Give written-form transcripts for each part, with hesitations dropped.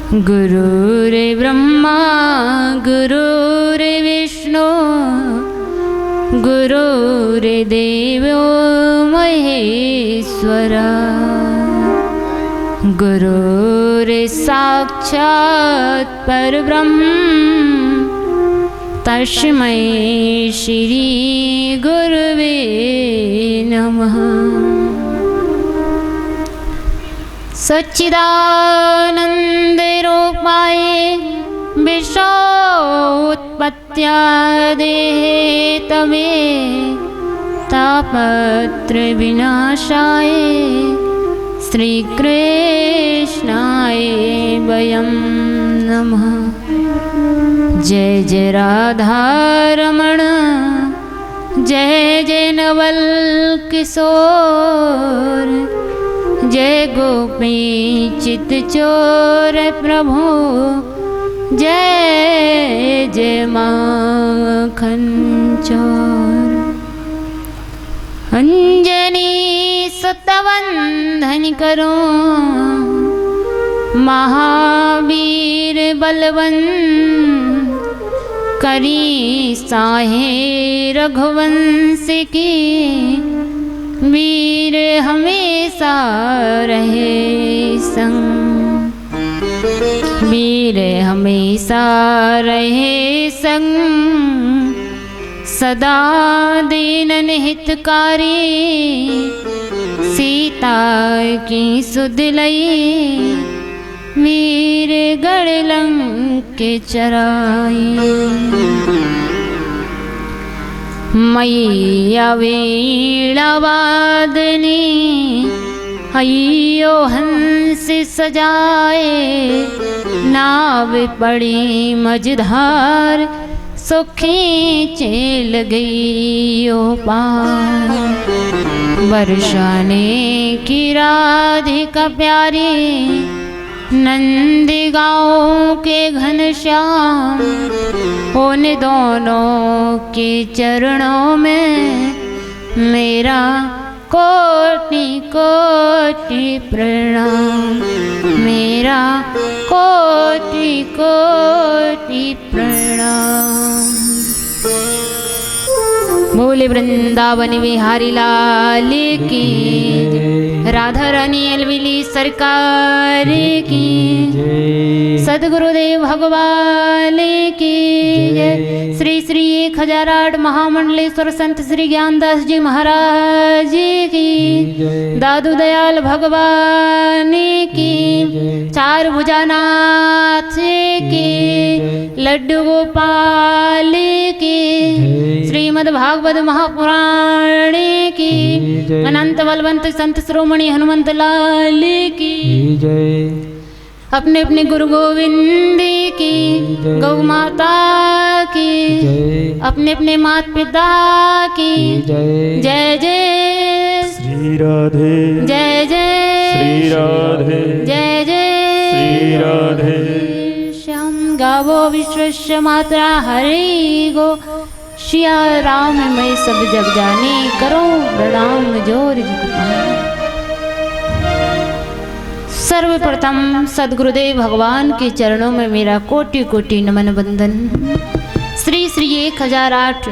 गुरुर्ब्रह्मा गुरुर्विष्णु गुरुर्देवो महेश्वरा गुरुर्साक्षात् परब्रह्म तस्मै श्री गुरुवे नमः। सच्चिदानंद रूपाय विश्वोत्पत्त्यादिहेतवे तापत्रय विनाशाय श्रीकृष्णाय वयं नमः। जय जय राधारमण जय जय नवल किशोर जय गोपी चित चोर प्रभु जय जय माखन चोर। अंजनी सुतवंदन करो महावीर बलवंत करी साहे रघुवंश की वीर हमेशा रहे संग वीर हमेशा रहे संग सदा दीनन हितकारी सीता की सुध लई वीर गढ़ लंक चराई। मैया वीणा वादनी हयो हंस सजाए नाव पड़ी मझधार सुखी चल गई ओ पार। बरसाने की राधिका प्यारी नंद गाँव के घनश्याम उन दोनों के चरणों में मेरा कोटि कोटि प्रणाम मेरा कोटि कोटि प्रणाम। बोले वृंदावन बिहारी लाल की राधा रानी अलविली सरकार की सदगुरुदेव भगवान की श्री श्री 1008 महामंडलेश्वर संत श्री ज्ञानदास जी महाराज की दादू दयाल भगवान की चार भुजानाथ की लड्डू गोपाल की श्रीमद् भागवत महापुराण की अनंत बलवंत संत श्रोमणी हनुमंत लाल की अपने अपने गुरु गोविंद की गौ माता की अपने अपने माता पिता की जय जय श्री राधे जय जय श्री राधे जय जय श्री राधे। श्याम गावो विश्वस्य मात्रा हरि गो श्या राम मैं सब जग जाने करो प्रणाम जोर जगपाल। सर्वप्रथम सदगुरुदेव भगवान के चरणों में मेरा कोटि कोटि नमन वंदन। श्री श्री 1008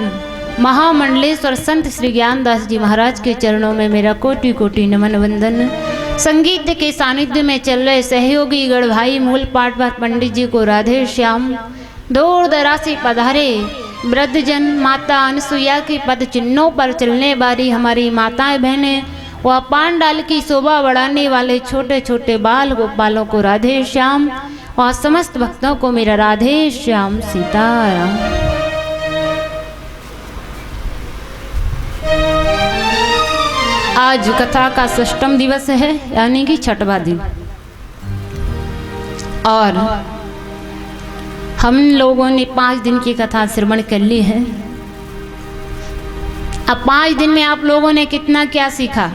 महामंडलेश्वर संत श्री ज्ञानदास जी महाराज के चरणों में मेरा कोटि कोटि नमन वंदन। संगीत के सानिध्य में चल रहे सहयोगी गढ़ भाई मूल पाठ पर पंडित जी को राधे श्याम। दूर दराज से पधारे वृद्धजन माता अनसुईया के पद चिन्हों पर चलने वाली हमारी माताएं बहनें व पान डाल की शोभा बढ़ाने वाले छोटे छोटे बाल गोपालों को राधे श्याम और समस्त भक्तों को मेरा राधे श्याम सीताराम। आज कथा का 6वां दिवस है यानी कि 6वां दिन और हम लोगों ने 5 दिन की कथा श्रवण कर ली है। अब 5 दिन में आप लोगों ने कितना क्या सीखा?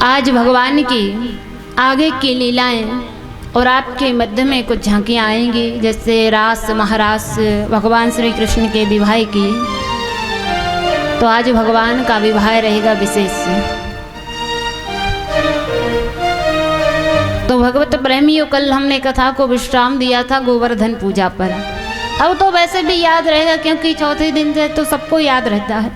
आज भगवान की आगे की लीलाएं और आपके मध्य में कुछ झांकियाँ आएंगी, जैसे रास महारास भगवान श्री कृष्ण के विवाह की। तो आज भगवान का विवाह रहेगा विशेष। भगवत प्रेमियों, कल हमने कथा को विश्राम दिया था गोवर्धन पूजा पर। अब तो वैसे भी याद रहेगा क्योंकि चौथे दिन से तो सबको याद रहता है।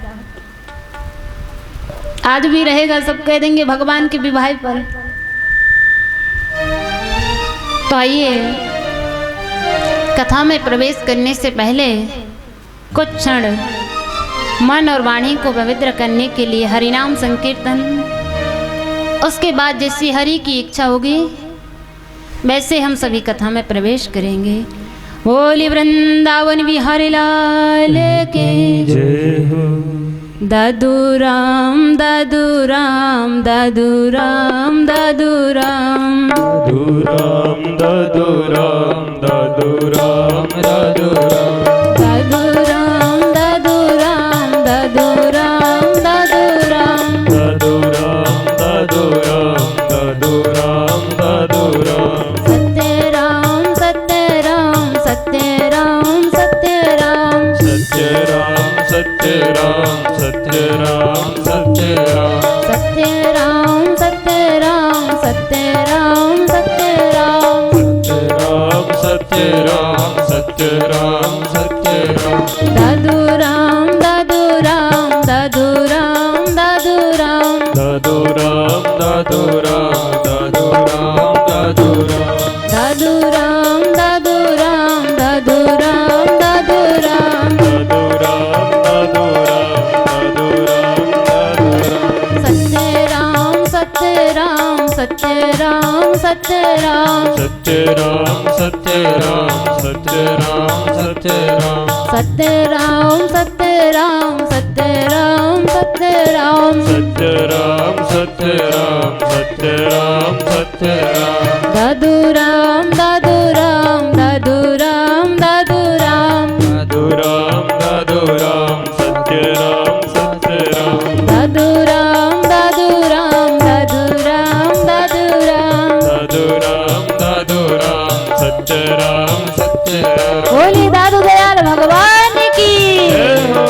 आज भी रहेगा, सब कह देंगे भगवान के विवाह पर। तो आइए कथा में प्रवेश करने से पहले कुछ क्षण मन और वाणी को पवित्र करने के लिए हरिनाम संकीर्तन, उसके बाद जैसी हरि की इच्छा होगी वैसे हम सभी कथा में प्रवेश करेंगे। बोली वृंदावन बिहारी लाल के जय हो। दादू राम दादू राम दादू राम दादू राम दादू राम दादू राम दादू राम दादू राम दादू राम दादू राम दादू राम दादू राम दादू राम दादू राम दादू राम दादू राम सत्य राम सत्य राम सत्य राम सत्य राम सत्य राम सत्य राम सत्य राम सत्य राम सत्य राम सत्य राम सत्य राम सत्य राम सत्य राम सत्य राम सत्य राम दादू राम दादू राम दादू राम दादू राम दादू राम दादू राम दादू राम दादू राम दादू राम दादू राम दादू राम दादू राम दादू राम दादू राम दादू राम दादू राम सत्य राम सत्य राम सत्य राम सत्य राम सत्य राम सत्य राम सत्य राम सत्य राम सत्य राम सत्य राम सत्य राम सत्य राम सत्य राम सत्य राम सत्य राम सत्य राम दादू राम दादू राम दादू राम दादू राम दादू राम दादू राम सत्य राम सत्य राम दादू राम दादू राम दादू राम दादू राम दादू राम दादू राम सत्य राम सत्य राम बोली दादू दयाल भगवान की जय हो।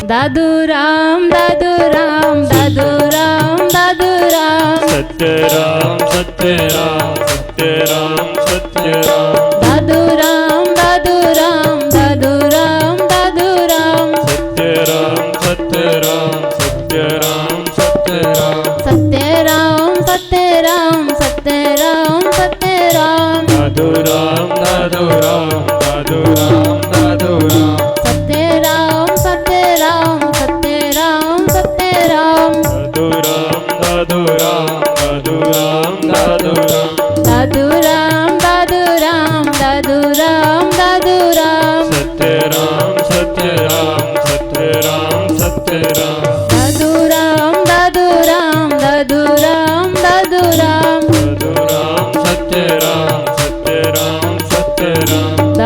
दादू राम दादू राम दादू राम दादू राम सत्य राम सत्य राम सत्य राम सत्य राम दादू राम दादू राम दादू राम दादू राम सत्य राम सत्य राम सत्य राम सत्य राम सत्य राम सत्य राम सत्य राम सत्य राम दादू राम दादू राम दादू राम दादू राम सत्य राम सत्य राम सत्य राम सत्य राम दादू राम दादू राम दादू राम दादू राम दादू राम दादू राम दादू राम दादू राम सत्य राम सत्य राम सत्य राम सत्य राम दादू राम दादू राम दादू राम दादू राम दादू राम सत्य राम सत्य राम सत्य राम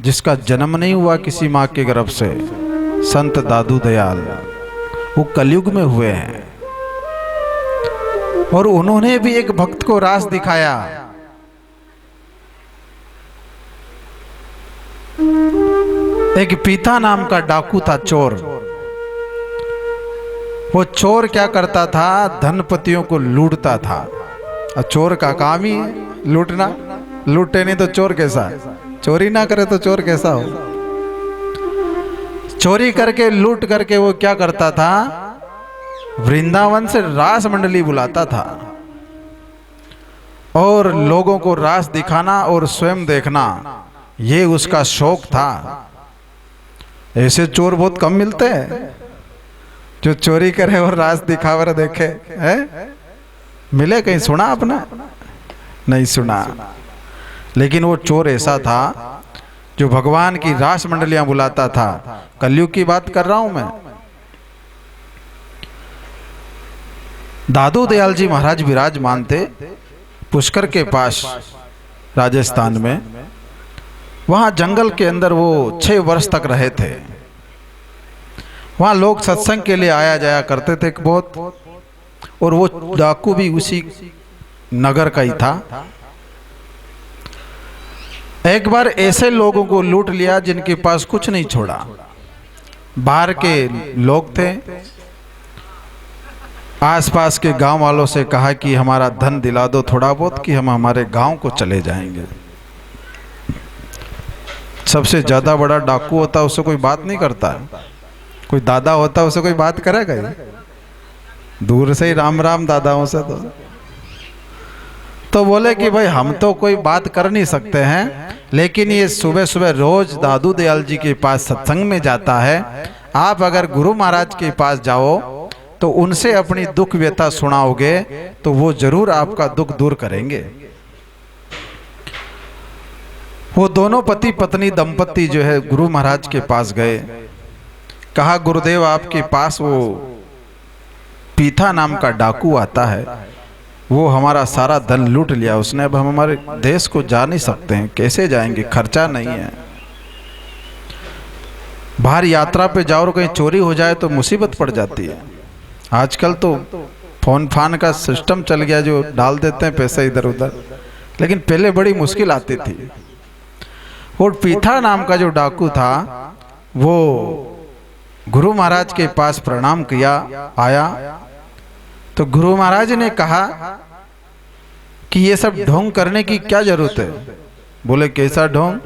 जिसका जन्म नहीं हुआ किसी माँ के गर्भ से, संत दादू दयाल, वो कलयुग में हुए हैं। और उन्होंने भी एक भक्त को रास दिखाया। एक पीता नाम का डाकू था, चोर। वो चोर क्या करता था, धनपतियों को लूटता था। और चोर का काम ही लूटना, लूटे नहीं तो चोर कैसा है, चोरी ना करे तो चोर कैसा हो। चोरी करके लूट करके वो क्या करता था, वृंदावन से रास मंडली बुलाता था और लोगों को रास दिखाना और स्वयं देखना, ये उसका शौक था। ऐसे चोर बहुत कम मिलते हैं जो चोरी करे और रास दिखावर देखे, है? मिले कहीं? सुना आपने? नहीं सुना। लेकिन वो चोर ऐसा था जो भगवान की रास मंडलियां बुलाता था। कलयुग की बात कर रहा हूं मैं। दादू दयाल जी महाराज विराजमान थे पुष्कर के पास राजस्थान में। वहां जंगल के अंदर वो 6 वर्ष तक रहे थे। वहां लोग सत्संग के लिए आया जाया करते थे बहुत। और वो डाकू भी उसी नगर का ही था। एक बार ऐसे लोगों को लूट लिया जिनके पास कुछ नहीं छोड़ा। बाहर के लोग थे। आसपास के गांव वालों से कहा कि हमारा धन दिला दो थोड़ा बहुत, कि हम हमारे गांव को चले जाएंगे। सबसे ज्यादा बड़ा डाकू होता उससे कोई बात नहीं करता। कोई दादा होता उससे कोई बात करेगा? दूर से ही राम राम दादाओं से। तो बोले कि भाई हम तो कोई बात कर नहीं सकते हैं, लेकिन ये सुबह सुबह रोज दादू दयाल जी के पास सत्संग में जाता है। आप अगर गुरु महाराज के पास जाओ तो उनसे अपनी दुख व्यथा सुनाओगे तो वो जरूर आपका दुख दूर करेंगे। वो दोनों पति पत्नी दंपत्ति जो है गुरु महाराज के पास गए। कहा, गुरुदेव आपके पास वो पीथा नाम का डाकू आता है, वो हमारा सारा धन लूट लिया उसने। अब हम हमारे देश को जा नहीं सकते हैं, कैसे जाएंगे, खर्चा नहीं है। बाहर यात्रा पे जाओ और कहीं चोरी हो जाए तो मुसीबत पड़ जाती है। आजकल तो फोन फान का सिस्टम चल गया जो डाल देते हैं पैसे इधर उधर, लेकिन पहले बड़ी मुश्किल आती थी। वो पीथा नाम का जो डाकू था वो गुरु महाराज के पास प्रणाम किया, आया तो गुरु महाराज ने कहा कि ये सब ढोंग करने की क्या जरूरत है। बोले, कैसा ढोंग?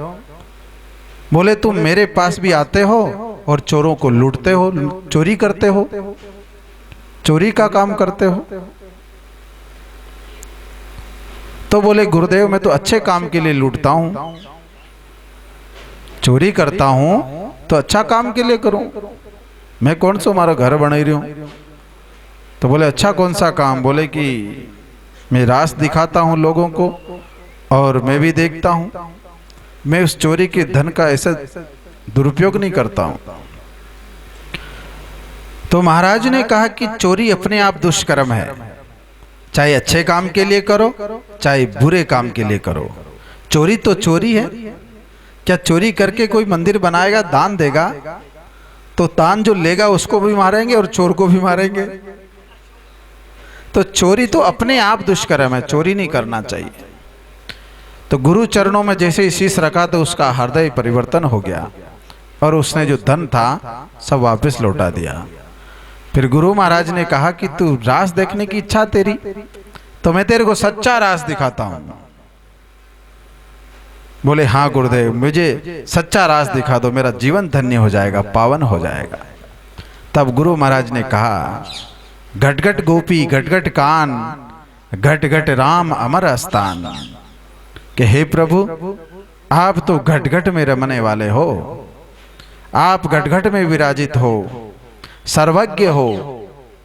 बोले, तुम मेरे पास भी आते हो और चोरों को लूटते हो, चोरी करते हो, चोरी का काम करते हो। तो बोले, गुरुदेव मैं तो अच्छे काम के लिए लूटता हूं, चोरी करता हूं तो अच्छा काम के लिए करूं, मैं कौन सा हमारा घर बना रही हूं। तो बोले, अच्छा कौन सा काम? बोले कि मैं रास दिखाता हूं लोगों को और मैं भी देखता हूं, मैं उस चोरी के धन का ऐसा दुरुपयोग नहीं करता हूं। तो महाराज ने कहा कि चोरी अपने आप दुष्कर्म है, चाहे अच्छे काम के लिए करो चाहे बुरे काम के लिए करो, चोरी तो चोरी है। क्या चोरी करके कोई मंदिर बनाएगा, दान देगा, तो दान जो लेगा उसको भी मारेंगे और चोर को भी मारेंगे। तो चोरी तो अपने आप दुष्कर्म है, चोरी नहीं करना चाहिए। तो गुरु चरणों में जैसे ही शीश रखा तो उसका हृदय परिवर्तन हो गया और उसने जो धन था सब वापस लौटा दिया। फिर गुरु महाराज ने कहा कि तू रास देखने की इच्छा तेरी, तो मैं तेरे को सच्चा रास दिखाता हूं। बोले, हाँ गुरुदेव मुझे सच्चा रास दिखा दो, मेरा जीवन धन्य हो जाएगा, पावन हो जाएगा। तब गुरु महाराज ने कहा, घट घट गोपी घट घट कान, घट घट राम अमर स्थान। कि हे प्रभु आप तो घट घट में रमने वाले हो, आप घट घट में विराजित हो, सर्वज्ञ हो,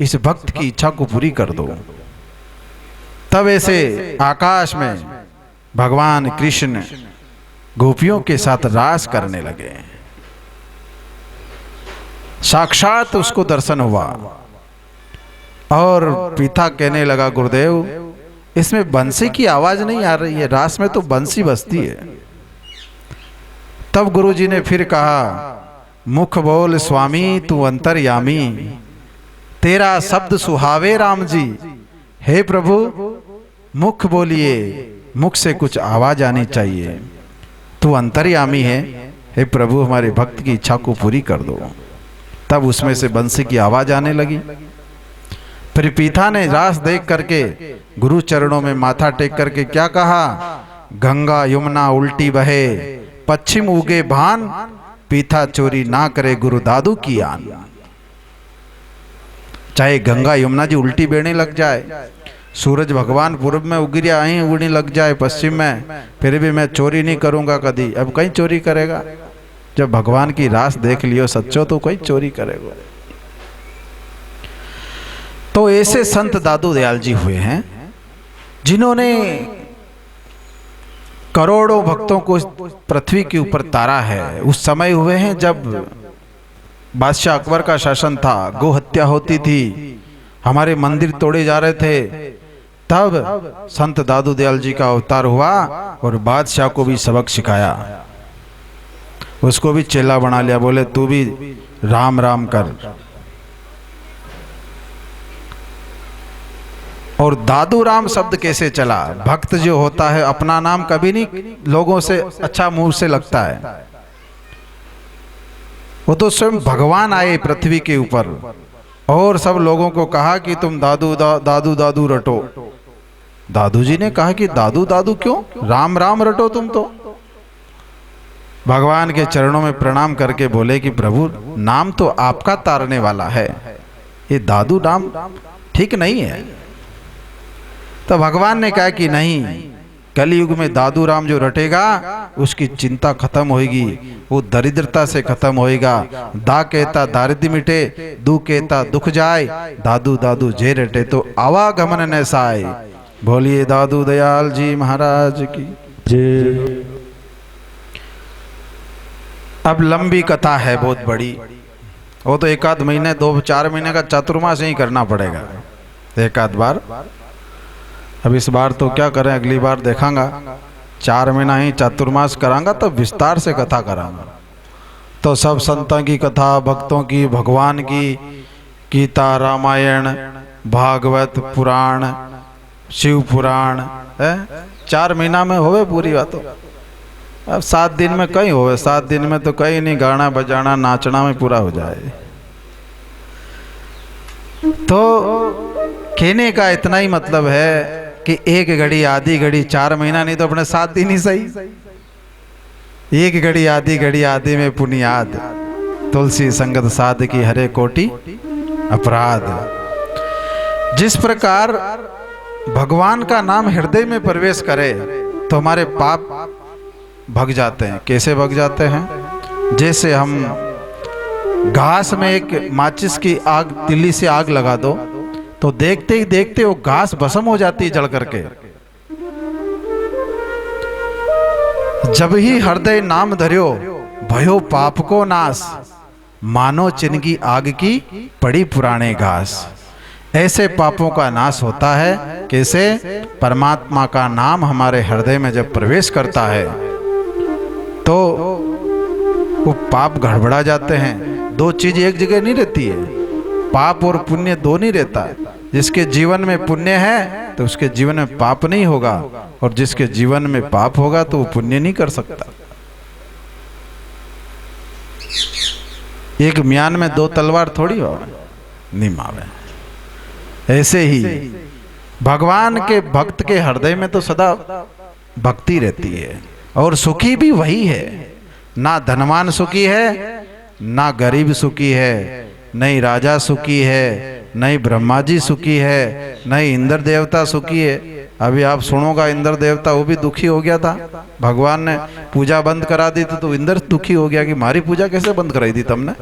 इस भक्त की इच्छा को पूरी कर दो। तब ऐसे आकाश में भगवान कृष्ण गोपियों के साथ रास करने लगे। साक्षात उसको दर्शन हुआ और पिता कहने लगा, गुरुदेव इसमें बंसी की आवाज नहीं आ रही है, रास में तो बंसी बजती है। तब तब गुरुजी ने फिर कहा, मुख बोल स्वामी तू अंतर्यामी, तेरा शब्द सुहावे राम जी। हे प्रभु मुख बोलिए, मुख से कुछ आवाज आनी चाहिए, तू अंतर्यामी है, हे प्रभु हमारे भक्त की इच्छा को पूरी कर दो। तब उसमें से बंसी की आवाज आने लगी। फिर पीता ने रास देख करके गुरु चरणों में माथा टेक करके क्या कहा, गंगा यमुना उल्टी बहे, पश्चिम उगे भान, पीता चोरी ना करे गुरु दादू की आन। चाहे गंगा यमुना जी उल्टी बहने लग जाए, सूरज भगवान पूर्व में उग रहा है उगने लग जाए पश्चिम में, फिर भी मैं चोरी नहीं करूंगा कभी। अब कहीं चोरी करेगा? जब भगवान की रास देख लियो सच्चो तो कोई चोरी करेगा। तो ऐसे संत दादू दयाल जी हुए हैं जिन्होंने करोड़ों भक्तों को पृथ्वी के ऊपर तारा है। उस समय हुए हैं जब बादशाह अकबर का शासन था, गो हत्या होती थी, हमारे मंदिर तोड़े जा रहे थे, तब संत दादू दयाल जी का अवतार हुआ और बादशाह को भी सबक सिखाया, उसको भी चेला बना लिया। बोले तू भी राम राम कर। और दादू राम शब्द कैसे चला? भक्त जो होता है अपना नाम कभी नहीं लोगों से अच्छा मुंह से लगता है, वो तो स्वयं भगवान आए पृथ्वी के ऊपर और सब लोगों को कहा कि तुम दादू दादू दादू रटो। दादू जी ने कहा कि दादू दादू क्यों, राम राम रटो तुम तो। भगवान के चरणों में प्रणाम करके बोले कि प्रभु नाम तो आपका तारने वाला है, ये दादू नाम ठीक नहीं है। तो भगवान ने कहा कि नहीं, कलयुग में दादू राम जो रटेगा उसकी चिंता खत्म होगी, वो दरिद्रता से खत्म होएगा। दा कहता दारिद्र मिटे, दू कहता दुख जाए, दादू दादू जे रटे तो आवागमन न साए। बोलिए दादू दयाल जी महाराज की जय। अब लंबी कथा है बहुत बड़ी, वो तो एक आध महीने 2-4 महीने का चातुर्मास ही करना पड़ेगा एक आध बार। अब इस बार तो क्या करें, अगली बार देखांगा, 4 महीना ही चातुर्मास करांगा तब विस्तार से कथा करांगा। तो सब संतों की कथा, भक्तों की, भगवान की गीता, रामायण, भागवत पुराण, शिव पुराण है 4 महीना में होवे पूरी बातों। अब 7 दिन में कहीं होवे, 7 दिन में तो कहीं नहीं, गाना बजाना नाचना में पूरा हो जाए। तो कहने का इतना ही मतलब है कि एक घड़ी आधी घड़ी 4 महीना नहीं तो अपने 7 दिन ही सही, एक घड़ी आधी में पुनियाद, तुलसी संगत साध की हरे कोटि अपराध। जिस प्रकार भगवान का नाम हृदय में प्रवेश करे तो हमारे पाप भग जाते हैं। कैसे भग जाते हैं? जैसे हम घास में एक माचिस की आग, तिल्ली से आग लगा दो तो देखते ही देखते वो घास भस्म हो जाती है जल करके। जब ही हृदय नाम धर्यो भयो पाप को नाश, मानो चिनकी आग की पड़ी पुराने घास। ऐसे पापों का नाश होता है। कैसे? परमात्मा का नाम हमारे हृदय में जब प्रवेश करता है तो वो पाप गड़बड़ा जाते हैं। 2 चीज एक जगह नहीं रहती है, पाप और पुण्य दो नहीं रहता। जिसके जीवन में पुण्य है तो उसके जीवन में पाप नहीं होगा, और जिसके जीवन में पाप होगा तो वो पुण्य नहीं कर सकता। एक म्यान में 2 तलवार थोड़ी हो नहीं मावे। ऐसे ही भगवान के भक्त के हृदय में तो सदा भक्ति रहती है, और सुखी भी वही है। ना धनवान सुखी है, ना गरीब सुखी है, नहीं राजा सुखी है, नहीं ब्रह्मा जी सुखी है, नहीं इंद्र देवता सुखी है। अभी आप सुनोगा इंद्र देवता वो भी दुखी हो गया था, भगवान ने पूजा बंद करा दी थी तो इंद्र दुखी हो गया कि मारी पूजा कैसे बंद कराई दी तुमने,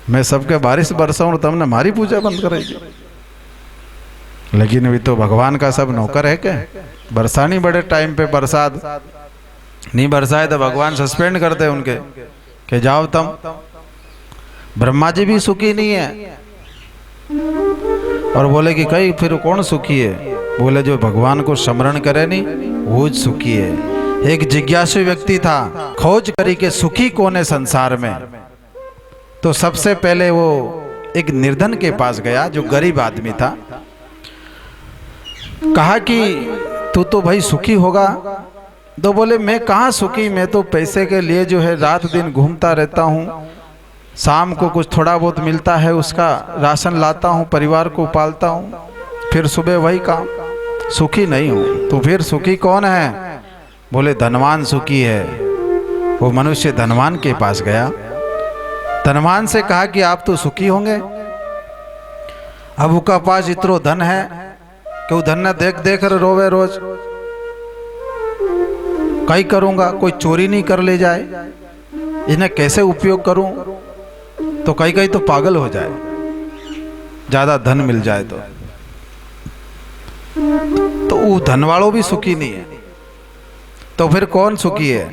मैं सबके बारिश बरसाऊं और तुमने मारी पूजा बंद कराई दी। लेकिन अभी तो भगवान का सब नौकर है क्या, बरसानी बड़े टाइम पे बरसात नहीं बरसाए तो भगवान सस्पेंड करते उनके कि जाओ तुम। ब्रह्मा जी भी सुखी नहीं है, और बोले कि कहीं फिर कौन सुखी है? बोले जो भगवान को स्मरण करे नहीं वो सुखी है। एक जिज्ञासु व्यक्ति था, खोज करी कि सुखी कौन है संसार में, तो सबसे पहले वो एक निर्धन के पास गया जो गरीब आदमी था। कहा कि तू तो भाई सुखी होगा। तो बोले मैं कहाँ सुखी, मैं तो पैसे के लिए जो है रात दिन घूमता रहता हूँ, शाम को कुछ थोड़ा बहुत मिलता है उसका राशन लाता हूँ, परिवार को पालता हूँ, फिर सुबह वही काम, सुखी नहीं हूँ। तो फिर सुखी कौन है? बोले धनवान सुखी है। वो मनुष्य धनवान के पास गया, धनवान से कहा कि आप तो सुखी होंगे, अब उसका पास इतना धन है कि वो धन न देख देख कर रोवे रोज, कई करूंगा कोई चोरी नहीं कर ले जाए, इन्हें कैसे उपयोग करूं, तो कई कई तो पागल हो जाए, ज्यादा धन मिल जाए तो वो धन वालों भी सुखी नहीं है। तो फिर कौन सुखी है?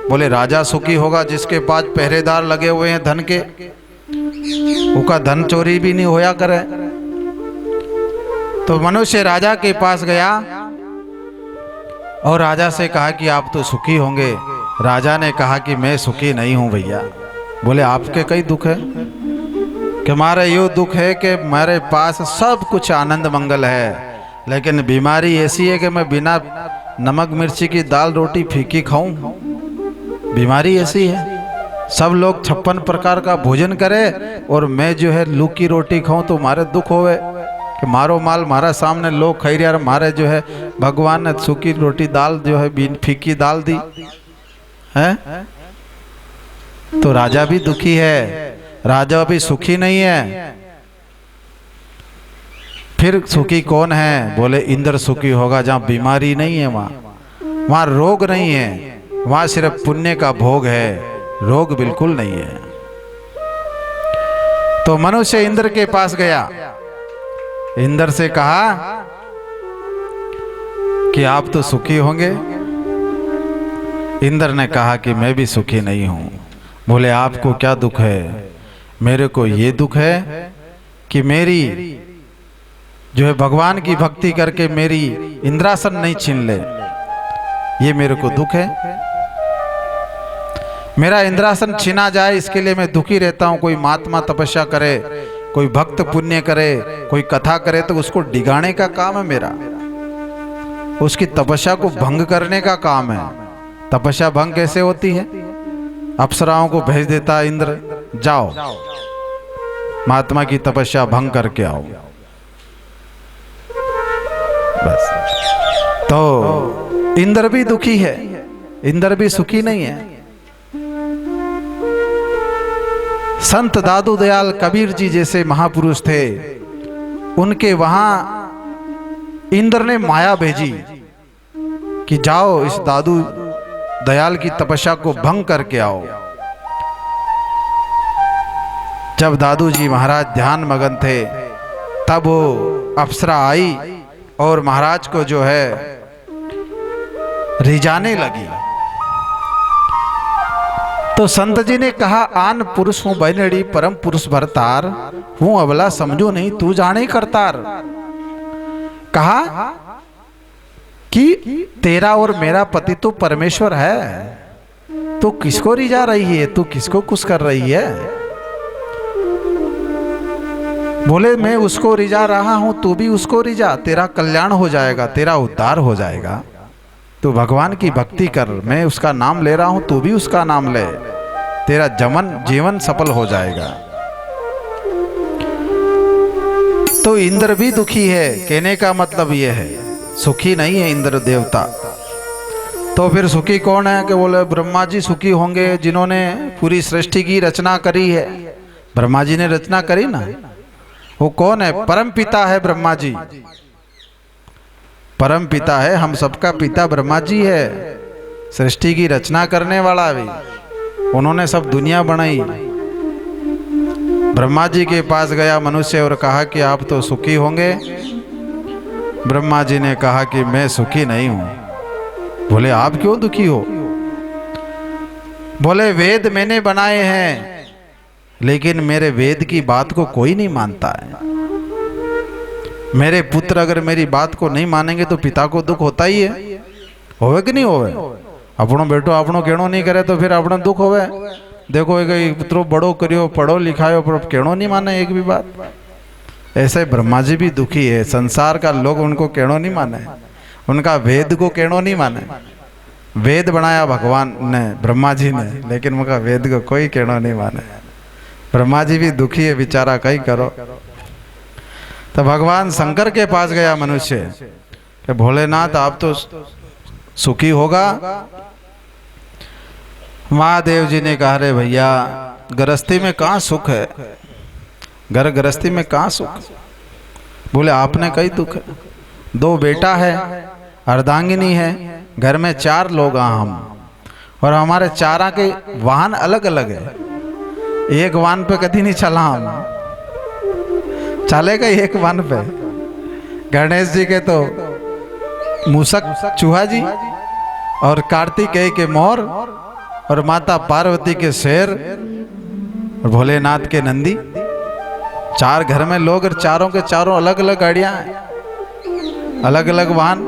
बोले राजा सुखी होगा जिसके पास पहरेदार लगे हुए हैं धन के, उसका धन चोरी भी नहीं होया करे। तो मनुष्य राजा के पास गया और राजा से कहा कि आप तो सुखी होंगे। राजा ने कहा कि मैं सुखी नहीं हूं भैया। बोले आपके कई दुख है? कि हमारा यो दुख है कि मेरे पास सब कुछ आनंद मंगल है, लेकिन बीमारी ऐसी है कि मैं बिना नमक मिर्ची की दाल रोटी फीकी खाऊं, बीमारी ऐसी है। सब लोग 56 प्रकार का भोजन करे और मैं जो है लू की रोटी खाऊं तो मारे दुख होवे कि मारो माल मारा सामने लोग खाई रहे, मारे जो है भगवान ने सूखी रोटी दाल जो है फीकी दाल दी है। तो राजा भी दुखी है, राजा भी सुखी नहीं है। फिर सुखी कौन है? बोले इंद्र सुखी होगा, जहाँ बीमारी नहीं है, वहाँ रोग नहीं है, वहाँ सिर्फ पुण्य का भोग है, रोग बिल्कुल नहीं है। तो मनुष्य इंद्र के पास गया, इंद्र से कहा कि आप तो सुखी होंगे। इंद्र ने कहा कि मैं भी सुखी नहीं हूं। बोले आपको क्या दुख है? मेरे को ये दुख है कि मेरी जो है भगवान की भक्ति करके मेरी इंद्रासन नहीं छीन ले, ये मेरे को दुख है। मेरा इंद्रासन छीना जाए इसके लिए मैं दुखी रहता हूं। कोई महात्मा तपस्या करे, कोई भक्त पुण्य करे, कोई कथा करे तो उसको डिगाने का काम है मेरा, उसकी तपस्या को भंग करने का काम है। तपस्या भंग कैसे होती है? अप्सराओं को भेज देता इंद्र, जाओ महात्मा की तपस्या भंग करके आओ, बस। तो इंद्र भी दुखी है, इंद्र भी सुखी नहीं है। संत दादू दयाल कबीर जी जैसे महापुरुष थे, उनके वहां इंद्र ने माया भेजी कि जाओ इस दादू दयाल की तपस्या को भंग करके आओ। जब दादू जी महाराज ध्यान मगन थे तब वो अप्सरा आई और महाराज को जो है रिझाने लगी। तो संत जी ने कहा आन पुरुष हूं बैनड़ी परम पुरुष भरतार, हूं अबला समझो नहीं तू जाने करतार। कहा कि तेरा और मेरा पति तो परमेश्वर है, तू किसको रिझा रही है, तू किसको कुछ कर रही है? बोले मैं उसको रिझा रहा हूं, तू भी उसको रिझा, तेरा कल्याण हो जाएगा, तेरा उद्धार हो जाएगा। तू भगवान की भक्ति कर, मैं उसका नाम ले रहा हूं, तू भी उसका नाम ले, तेरा जीवन सफल हो जाएगा। तो इंद्र भी दुखी है, कहने का मतलब यह है सुखी नहीं है इंद्र देवता। तो फिर सुखी कौन है? कि बोले ब्रह्मा जी सुखी होंगे, जिन्होंने पूरी सृष्टि की रचना करी है। ब्रह्मा जी ने रचना करी ना, वो कौन है? परम पिता है ब्रह्मा जी, परम पिता है, हम सबका पिता ब्रह्मा जी है, सृष्टि की रचना करने वाला भी, उन्होंने सब दुनिया बनाई। ब्रह्मा जी के पास गया मनुष्य और कहा कि आप तो सुखी होंगे। ब्रह्मा जी ने कहा कि मैं सुखी नहीं हूं। बोले आप क्यों दुखी हो? बोले वेद मैंने बनाए हैं, लेकिन मेरे वेद की बात को कोई नहीं मानता है। मेरे पुत्र अगर मेरी बात को नहीं मानेंगे तो पिता को दुख होता ही है, होवे कि नहीं होवे? अपनो बेटो अपनो कहणो नहीं करे तो फिर अपने दुख होवे। देखो एक इतरो बड़ो करियो, पढ़ो लिखायो, पर कहणो नहीं माने एक भी बात। ऐसे ब्रह्मा जी भी दुखी है। संसार का लोग उनको कहणो नहीं माने, उनका वेद को कहणो नहीं माने। वेद बनाया भगवान ने, ब्रह्मा जी ने, लेकिन उनका वेद को कोई कहणो नहीं माने। ब्रह्मा जी भी दुखी है बेचारा, कहीं करो। तो भगवान शंकर के पास गया मनुष्य कि भोलेनाथ आप तो सुखी होगा। महादेव जी ने कहा रे भैया, गृहस्थी में कहाँ सुख है, घर गृहस्थी में कहाँ सुख। बोले आपने कई दुख है। 2 बेटा है, अर्धांगिनी है, घर में 4 लोग हैं हम, और हमारे 4 के वाहन अलग अलग है। एक वाहन पे कभी नहीं चला हम, चलेगा एक वाहन पे। गणेश जी के तो मूसक चूहा जी, और कार्तिकेय के मोर, और माता पार्वती के शेर, और भोलेनाथ के नंदी। 4 घर में लोग, और चारों के चारों अलग अलग गाड़ियां हैं, अलग अलग वाहन।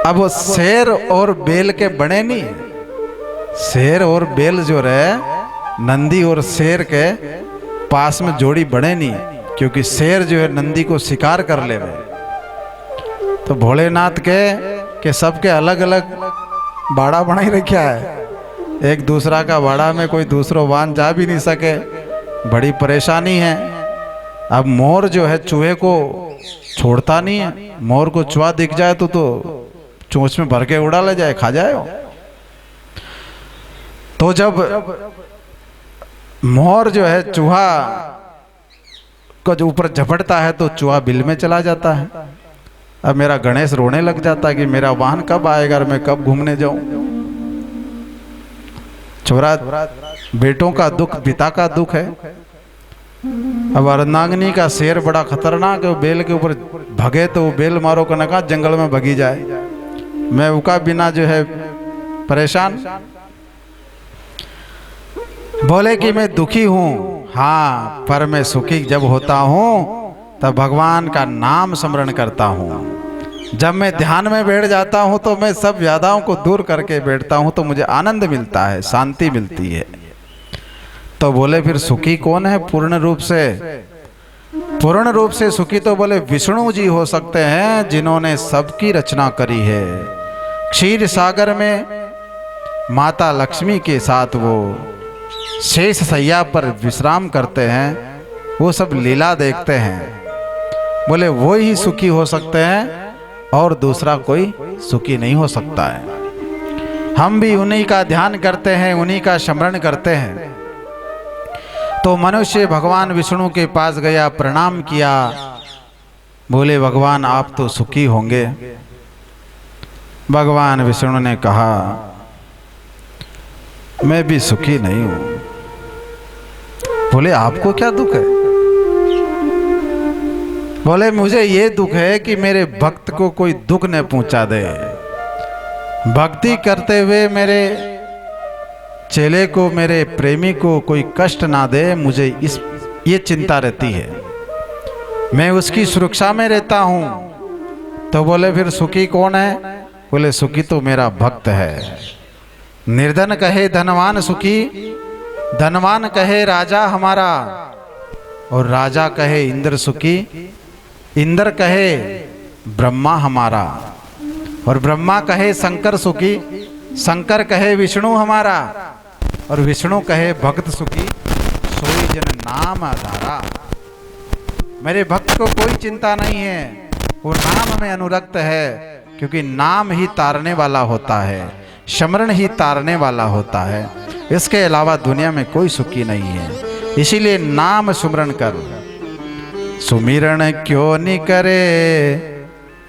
अब वो शेर और बेल के बने नहीं है। शेर और बेल जो रहे, नंदी और शेर के पास में जोड़ी बने नहीं, क्योंकि शेर जो है नंदी को शिकार कर ले। तो भोलेनाथ के सबके अलग अलग बाड़ा बना ही रखा है। एक दूसरा का बाड़ा में कोई दूसरो वाहन जा भी नहीं सके, बड़ी परेशानी है। अब मोर जो है चूहे को छोड़ता नहीं है। मोर को चूहा दिख जाए तो चोंच में भर के उड़ा ले जाए, खा जाए। तो जब मोर जो है चूहा को जो ऊपर झपटता है तो चूहा बिल में चला जाता है। अब मेरा गणेश रोने लग जाता है कि मेरा वाहन कब आएगा और मैं कब घूमने जाऊं। छोरा बेटों का दुख पिता का दुख है। अब अर्धांगिनी का शेर बड़ा खतरनाक है, बेल के ऊपर भगे तो वो बेल मारो का नका जंगल में भगी जाए। मैं उका बिना जो है परेशान। बोले कि मैं दुखी हूं, हाँ, पर मैं सुखी जब होता हूं तब भगवान का नाम स्मरण करता हूं। जब मैं ध्यान में बैठ जाता हूं तो मैं सब यादाओं को दूर करके बैठता हूं, तो मुझे आनंद मिलता है, शांति मिलती है। तो बोले फिर सुखी कौन है पूर्ण रूप से? पूर्ण रूप से सुखी तो बोले विष्णु जी हो सकते हैं, जिन्होंने सबकी रचना करी है। क्षीर सागर में माता लक्ष्मी के साथ वो शेष सैया पर विश्राम करते हैं, वो सब लीला देखते हैं। बोले वो ही सुखी हो सकते हैं, और दूसरा कोई सुखी नहीं हो सकता है। हम भी उन्हीं का ध्यान करते हैं, उन्हीं का स्मरण करते हैं। तो मनुष्य भगवान विष्णु के पास गया, प्रणाम किया। बोले भगवान आप तो सुखी होंगे। भगवान विष्णु ने कहा मैं भी सुखी नहीं हूं। बोले आपको क्या दुख है? बोले मुझे ये दुख है कि मेरे भक्त को कोई दुख न पहुंचा दे। भक्ति करते हुए मेरे चेले को, मेरे प्रेमी को कोई कष्ट ना दे, मुझे ये चिंता रहती है। मैं उसकी सुरक्षा में रहता हूं। तो बोले फिर सुखी कौन है? बोले सुखी तो मेरा भक्त है। निर्धन कहे धनवान सुखी, धनवान कहे राजा हमारा, और राजा कहे इंद्र सुखी, इंद्र कहे ब्रह्मा हमारा, और ब्रह्मा कहे शंकर सुखी, शंकर कहे विष्णु हमारा, और विष्णु कहे भक्त सुखी, सोई जन नाम आधारा। मेरे भक्त को कोई चिंता नहीं है, वो नाम में अनुरक्त है, क्योंकि नाम ही तारने वाला होता है, स्मरण ही तारने वाला होता है। इसके अलावा दुनिया में कोई सुखी नहीं है। इसीलिए नाम सुमरण कर। सुमिरण क्यों नहीं करे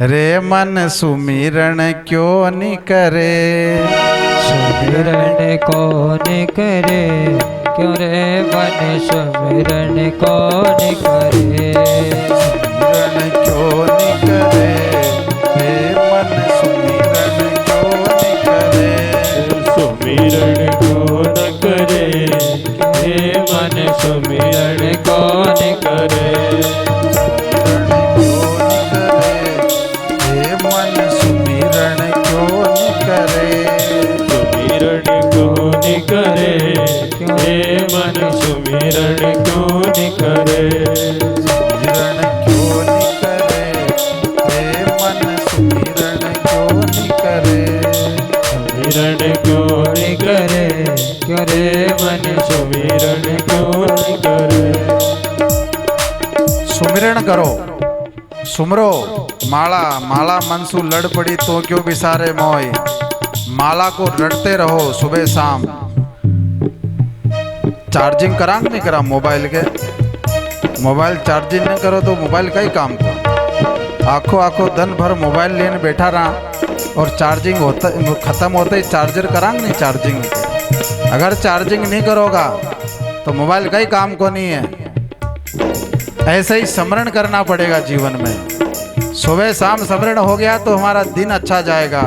रे मन, सुमिरण क्यों नहीं करे? सुमिरण कौन करे, क्यों रे मन सुमिरण कौन करे? सुमिरण क्यों नहीं करे रे मन, सुमिरण क्यों नहीं करे? सुमिरण कौन करे, हे मन सुमिरण कौन करे? मन सुमिरण क्यों नहीं करे? चिंतन करो, सुमरो माला। माला मनसू लड़ पड़ी तो क्यों बिसारे मोय। माला को रटते रहो सुबह शाम। चार्जिंग करा नहीं करा मोबाइल के, मोबाइल चार्जिंग नहीं करो तो मोबाइल का ही काम को। आखो दिन भर मोबाइल लेने बैठा रहा और चार्जिंग होता खत्म होते ही चार्जर करा नहीं चार्जिंग। अगर चार्जिंग नहीं करोगा तो मोबाइल का ही काम को नहीं है। ऐसे ही स्मरण करना पड़ेगा जीवन में। सुबह शाम स्मरण हो गया तो हमारा दिन अच्छा जाएगा,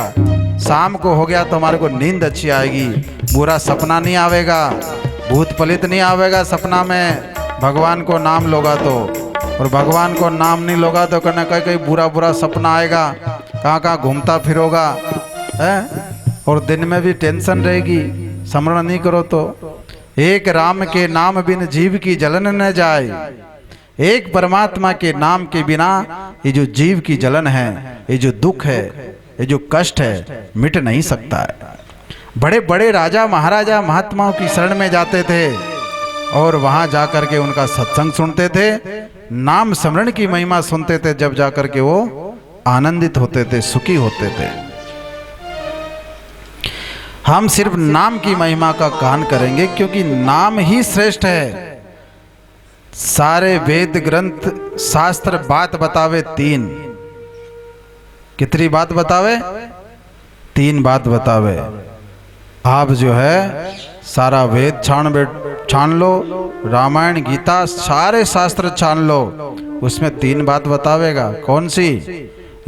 शाम को हो गया तो हमारे को नींद अच्छी आएगी, बुरा सपना नहीं आवेगा, भूत पलित नहीं आवेगा सपना में। भगवान को नाम लोगा तो, और भगवान को नाम नहीं लोगा तो कहीं कहीं बुरा बुरा सपना आएगा, कहाँ घूमता फिरोगा है, और दिन में भी टेंशन रहेगी स्मरण नहीं करो तो। एक राम के नाम बिन जीव की जलन न जाए। एक परमात्मा के नाम के बिना ये जो जीव की जलन है, ये जो दुख है, ये जो कष्ट है, मिट नहीं सकता है। बड़े बड़े राजा महाराजा महात्माओं की शरण में जाते थे और वहां जाकर के उनका सत्संग सुनते थे, नाम स्मरण की महिमा सुनते थे, जब जाकर के वो आनंदित होते थे, सुखी होते थे। हम सिर्फ नाम की महिमा का गान करेंगे क्योंकि नाम ही श्रेष्ठ है। सारे वेद ग्रंथ शास्त्र बात बतावे तीन। कितनी बात बतावे? तीन बात बतावे। आप जो है सारा वेद छान लो, रामायण गीता सारे शास्त्र छान लो, उसमें तीन बात बतावेगा। कौन सी?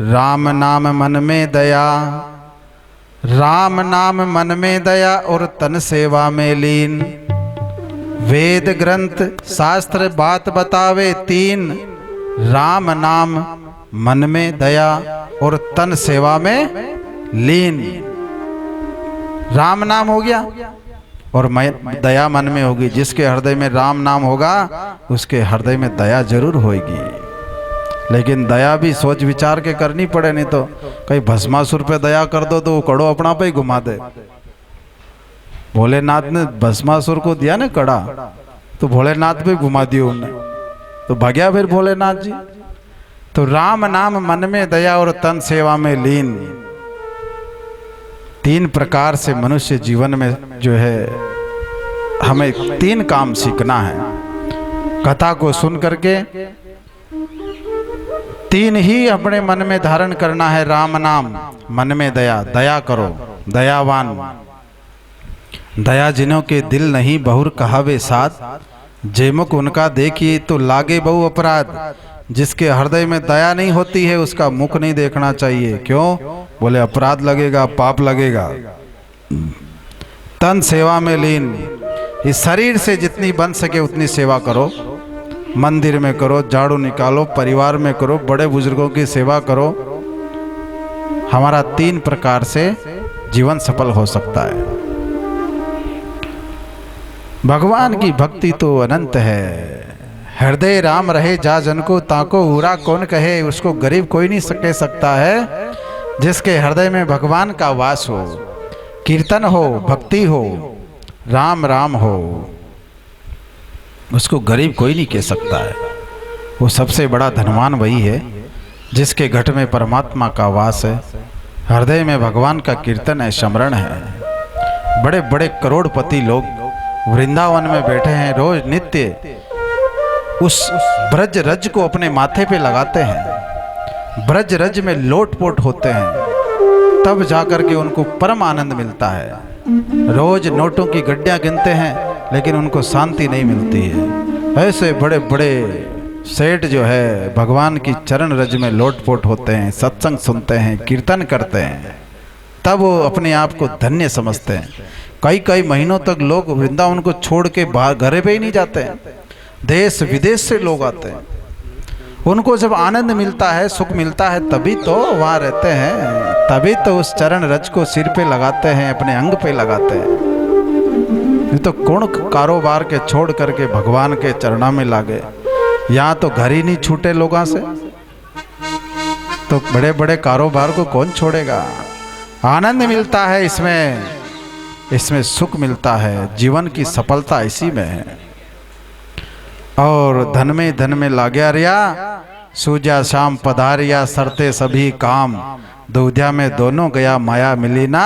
राम नाम मन में दया, राम नाम मन में दया और तन सेवा में लीन। वेद ग्रंथ शास्त्र बात बतावे तीन, राम नाम मन में दया और तन सेवा में लीन। राम नाम हो गया और दया मन में होगी। जिसके हृदय में राम नाम होगा उसके हृदय में दया जरूर होगी, लेकिन दया भी सोच विचार के करनी पड़े, नहीं तो कहीं भस्मासुर पे दया कर दो तो वो कड़ो अपना पे ही घुमा दे। भोलेनाथ ने भस्मासुर को दिया ना कड़ा, तो भोलेनाथ पे घुमा दिया उन्हें, तो भाग्या फिर भोलेनाथ जी। तो राम नाम मन में दया और तन सेवा में लीन। तीन प्रकार से मनुष्य जीवन में जो है हमें तीन काम सीखना है। कथा को सुन करके तीन ही अपने मन में धारण करना है। राम नाम, मन में दया, दया करो, दयावान। दया जिन्हों के दिल नहीं बहुर कहावे साथ, जेमुख उनका देखिए तो लागे बहु अपराध। जिसके हृदय में दया नहीं होती है उसका मुख नहीं देखना चाहिए। क्यों? बोले अपराध लगेगा, पाप लगेगा। तन सेवा में लीन। इस शरीर से जितनी बन सके उतनी सेवा करो। मंदिर में करो, झाड़ू निकालो, परिवार में करो, बड़े बुजुर्गों की सेवा करो। हमारा तीन प्रकार से जीवन सफल हो सकता है। भगवान की भक्ति तो अनंत है। हृदय राम रहे जा जन को, ताको हुरा कौन कहे। उसको गरीब कोई नहीं कह सकता है। जिसके हृदय में भगवान का वास हो, कीर्तन हो, भक्ति हो, राम राम हो, उसको गरीब कोई नहीं कह सकता है। वो सबसे बड़ा धनवान वही है जिसके घट में परमात्मा का वास है, हृदय में भगवान का कीर्तन है, स्मरण है। बड़े बड़े करोड़पति लोग वृंदावन में बैठे हैं, रोज नित्य उस ब्रज रज को अपने माथे पे लगाते हैं, ब्रज रज में लोटपोट होते हैं, तब जाकर के उनको परम आनंद मिलता है। रोज नोटों की गड्डियां गिनते हैं लेकिन उनको शांति नहीं मिलती है। ऐसे बड़े बड़े सेठ जो है भगवान की चरण रज में लोटपोट होते हैं, सत्संग सुनते हैं, कीर्तन करते हैं, तब वो अपने आप को धन्य समझते हैं। कई कई महीनों तक लोग वृंदावन को छोड़ के बाहर घरे पे ही नहीं जाते हैं। देश विदेश से लोग आते हैं। उनको जब आनंद मिलता है, सुख मिलता है, तभी तो वहाँ रहते हैं, तभी तो उस चरण रज को सिर पे लगाते हैं, अपने अंग पे लगाते हैं। नहीं तो कौन कारोबार के छोड़ करके भगवान के चरणों में लागे। यहाँ तो घर ही नहीं छूटे लोगों से, तो बड़े बड़े कारोबार को कौन छोड़ेगा। आनंद मिलता है इसमें सुख मिलता है। जीवन की सफलता इसी में है। और धन में लाग्या रिया सूजा शाम पधारिया सरते सभी काम, दूधिया में दोनों गया माया मिली ना